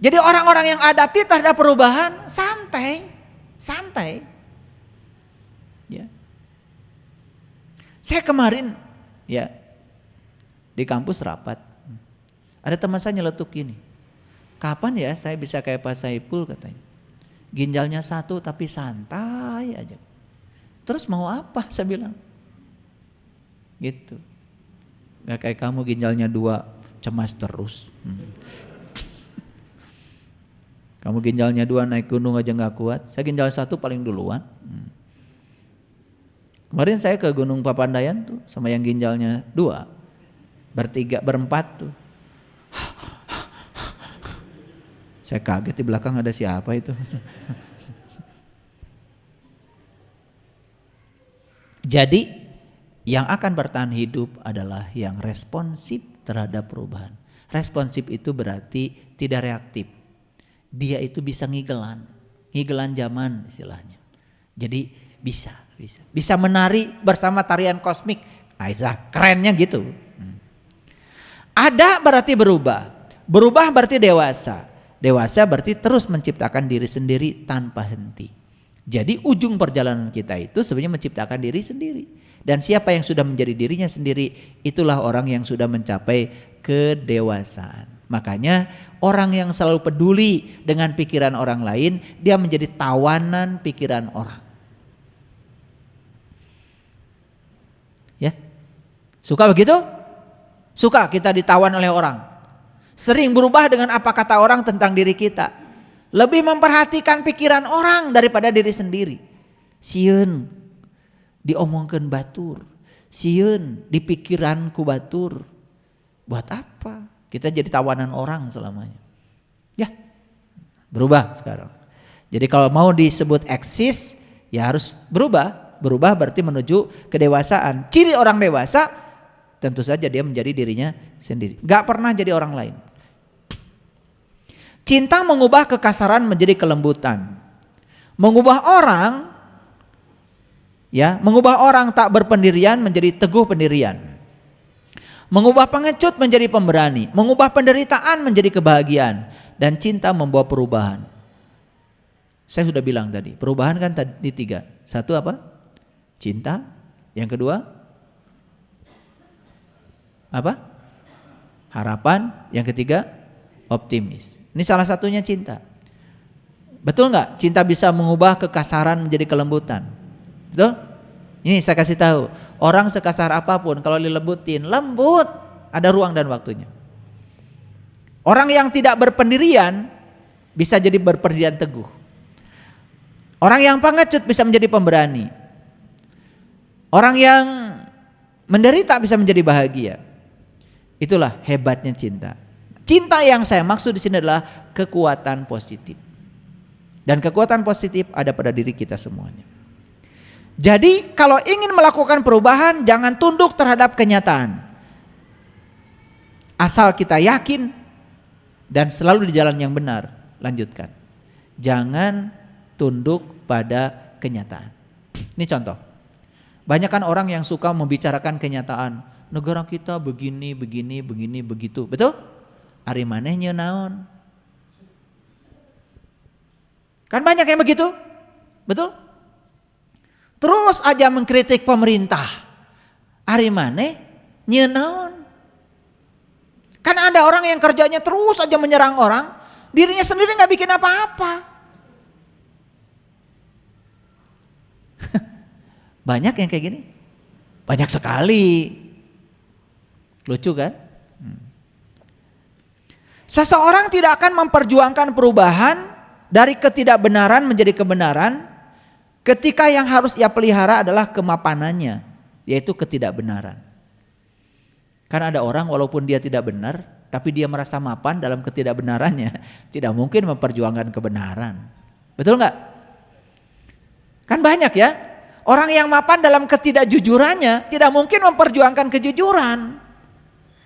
Jadi orang-orang yang adaptif terhadap perubahan santai. Ya. Saya kemarin ya di kampus rapat. Ada teman saya nyeletuk gini. Kapan ya saya bisa kayak Pak Saipul katanya. Ginjalnya 1 tapi santai aja. Terus mau apa saya bilang. Gitu. Gak kayak kamu ginjalnya 2 cemas terus. Kamu ginjalnya 2 naik gunung aja gak kuat. Saya ginjal 1 paling duluan. Kemarin saya ke Gunung Papandayan tuh sama yang ginjalnya 2. Berempat tuh. Saya kaget di belakang ada siapa itu. Jadi yang akan bertahan hidup adalah yang responsif terhadap perubahan. Responsif itu berarti tidak reaktif. Dia itu bisa ngigelan zaman istilahnya. Jadi bisa menari bersama tarian kosmik. Aisyah kerennya gitu. Ada berarti berubah berarti dewasa. Dewasa berarti terus menciptakan diri sendiri tanpa henti. Jadi ujung perjalanan kita itu sebenarnya menciptakan diri sendiri. Dan siapa yang sudah menjadi dirinya sendiri, itulah orang yang sudah mencapai kedewasaan. Makanya orang yang selalu peduli dengan pikiran orang lain, dia menjadi tawanan pikiran orang. Ya, suka begitu? Suka kita ditawan oleh orang. Sering berubah dengan apa kata orang tentang diri kita. Lebih memperhatikan pikiran orang daripada diri sendiri. Sieun diomongkeun batur. Sieun dipikiranku batur. Buat apa? Kita jadi tawanan orang selamanya. Ya, berubah sekarang. Jadi kalau mau disebut eksis, ya harus berubah. Berubah berarti menuju kedewasaan. Ciri orang dewasa, tentu saja dia menjadi dirinya sendiri. Gak pernah jadi orang lain. Cinta mengubah kekasaran menjadi kelembutan. Mengubah orang tak berpendirian menjadi teguh pendirian. Mengubah pengecut menjadi pemberani. Mengubah penderitaan menjadi kebahagiaan. Dan cinta membawa perubahan. Saya sudah bilang tadi, perubahan kan tadi 3. 1 apa? Cinta. Yang kedua apa? Harapan. Yang ketiga optimis. Ini salah satunya cinta. Betul nggak? Cinta bisa mengubah kekasaran menjadi kelembutan. Betul? Ini saya kasih tahu. Orang sekasar apapun kalau dilembutin, lembut. Ada ruang dan waktunya. Orang yang tidak berpendirian bisa jadi berpendirian teguh. Orang yang pengecut bisa menjadi pemberani. Orang yang menderita bisa menjadi bahagia. Itulah hebatnya cinta. Cinta yang saya maksud di sini adalah kekuatan positif. Dan kekuatan positif ada pada diri kita semuanya. Jadi kalau ingin melakukan perubahan, jangan tunduk terhadap kenyataan. Asal kita yakin dan selalu di jalan yang benar, lanjutkan. Jangan tunduk pada kenyataan. Ini contoh. Banyak kan orang yang suka membicarakan kenyataan. Negara kita begini, begitu. Betul? Ari manehnya naon? Kan banyak yang begitu. Betul? Terus aja mengkritik pemerintah. Ari maneh nyenaon? Kan ada orang yang kerjanya terus aja menyerang orang, dirinya sendiri gak bikin apa-apa. Banyak yang kayak gini? Banyak sekali. Lucu kan? Seseorang tidak akan memperjuangkan perubahan dari ketidakbenaran menjadi kebenaran ketika yang harus ia pelihara adalah kemapanannya, yaitu ketidakbenaran. Karena ada orang walaupun dia tidak benar, tapi dia merasa mapan dalam ketidakbenarannya, tidak mungkin memperjuangkan kebenaran. Betul nggak? Kan banyak ya, orang yang mapan dalam ketidakjujurannya tidak mungkin memperjuangkan kejujuran.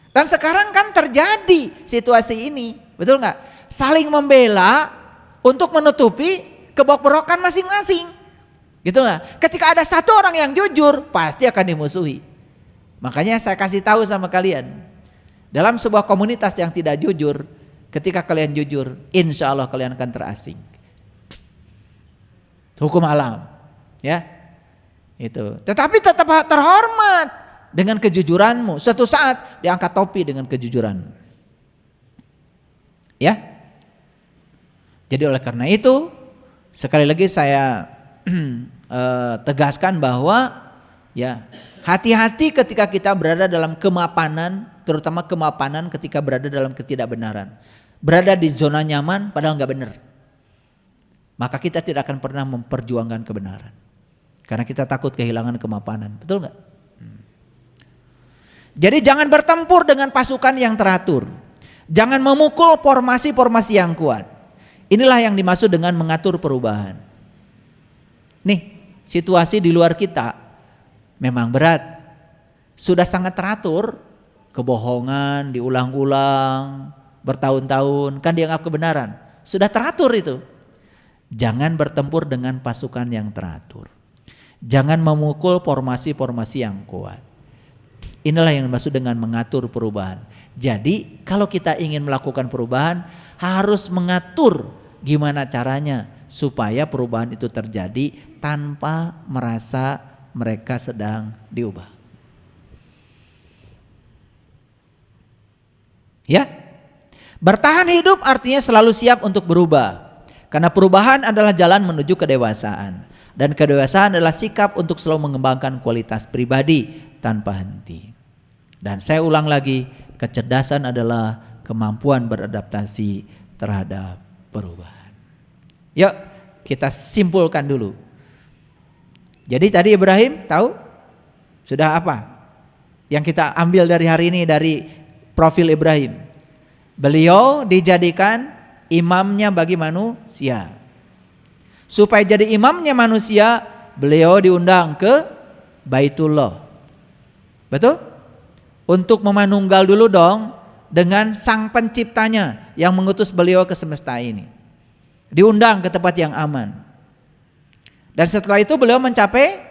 Dan sekarang kan terjadi situasi ini, betul nggak? Saling membela untuk menutupi kebobrokan masing-masing. Gitu lah. Ketika ada satu orang yang jujur, pasti akan dimusuhi. Makanya saya kasih tahu sama kalian, dalam sebuah komunitas yang tidak jujur, ketika kalian jujur, insya Allah kalian akan terasing. Hukum alam, ya, itu. Tetapi tetap terhormat dengan kejujuranmu. Suatu saat diangkat topi dengan kejujuran, ya. Jadi oleh karena itu, sekali lagi saya tegaskan bahwa, ya, hati-hati ketika kita berada dalam kemapanan, terutama kemapanan ketika berada dalam ketidakbenaran. Berada di zona nyaman padahal nggak benar. Maka kita tidak akan pernah memperjuangkan kebenaran. Karena kita takut kehilangan kemapanan, betul nggak? Jadi jangan bertempur dengan pasukan yang teratur. Jangan memukul formasi-formasi yang kuat. Inilah yang dimaksud dengan mengatur perubahan. Nih, situasi di luar kita memang berat, sudah sangat teratur, kebohongan diulang-ulang bertahun-tahun kan dianggap kebenaran, sudah teratur itu. Jangan bertempur dengan pasukan yang teratur, jangan memukul formasi-formasi yang kuat. Inilah yang dimaksud dengan mengatur perubahan. Jadi kalau kita ingin melakukan perubahan harus mengatur gimana caranya supaya perubahan itu terjadi tanpa merasa mereka sedang diubah. Ya, bertahan hidup artinya selalu siap untuk berubah. Karena perubahan adalah jalan menuju kedewasaan. Dan kedewasaan adalah sikap untuk selalu mengembangkan kualitas pribadi tanpa henti. Dan saya ulang lagi, kecerdasan adalah kemampuan beradaptasi terhadap perubahan. Yuk kita simpulkan dulu. Jadi tadi Ibrahim tahu sudah apa yang kita ambil dari hari ini dari profil Ibrahim. Beliau dijadikan imamnya bagi manusia. Supaya jadi imamnya manusia, beliau diundang ke Baitullah. Betul? Untuk memanunggal dulu dong dengan sang penciptanya yang mengutus beliau ke semesta ini. Diundang ke tempat yang aman. Dan setelah itu beliau mencapai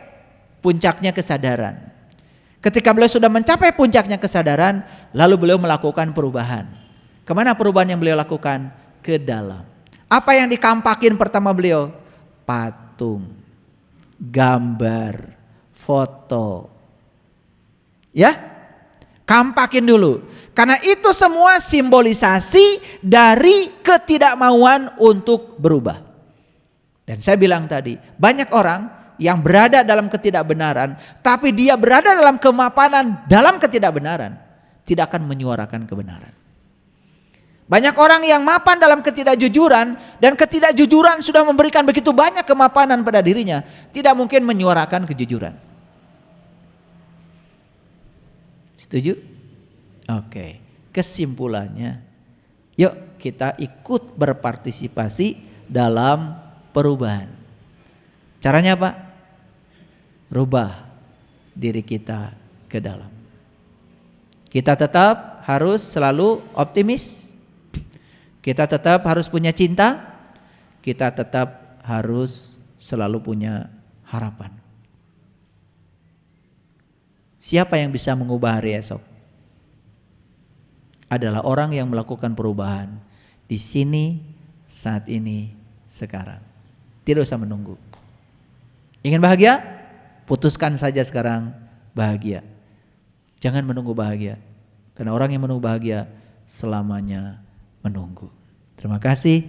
puncaknya kesadaran. Ketika beliau sudah mencapai puncaknya kesadaran, lalu beliau melakukan perubahan. Kemana perubahan yang beliau lakukan? Ke dalam. Apa yang dikampakin pertama beliau? Patung, gambar, foto. Ya, kampakin dulu. Karena itu semua simbolisasi dari ketidakmauan untuk berubah. Dan saya bilang tadi, banyak orang yang berada dalam ketidakbenaran, tapi dia berada dalam kemapanan dalam ketidakbenaran, tidak akan menyuarakan kebenaran. Banyak orang yang mapan dalam ketidakjujuran, dan ketidakjujuran sudah memberikan begitu banyak kemapanan pada dirinya, tidak mungkin menyuarakan kejujuran. Setuju? Oke. Kesimpulannya, yuk kita ikut berpartisipasi dalam perubahan. Caranya apa? Rubah diri kita ke dalam. Kita tetap harus selalu optimis. Kita tetap harus punya cinta. Kita tetap harus selalu punya harapan. Siapa yang bisa mengubah hari esok? Adalah orang yang melakukan perubahan di sini, saat ini, sekarang. Tidak usah menunggu. Ingin bahagia? Putuskan saja sekarang bahagia. Jangan menunggu bahagia. Karena orang yang menunggu bahagia selamanya menunggu. Terima kasih.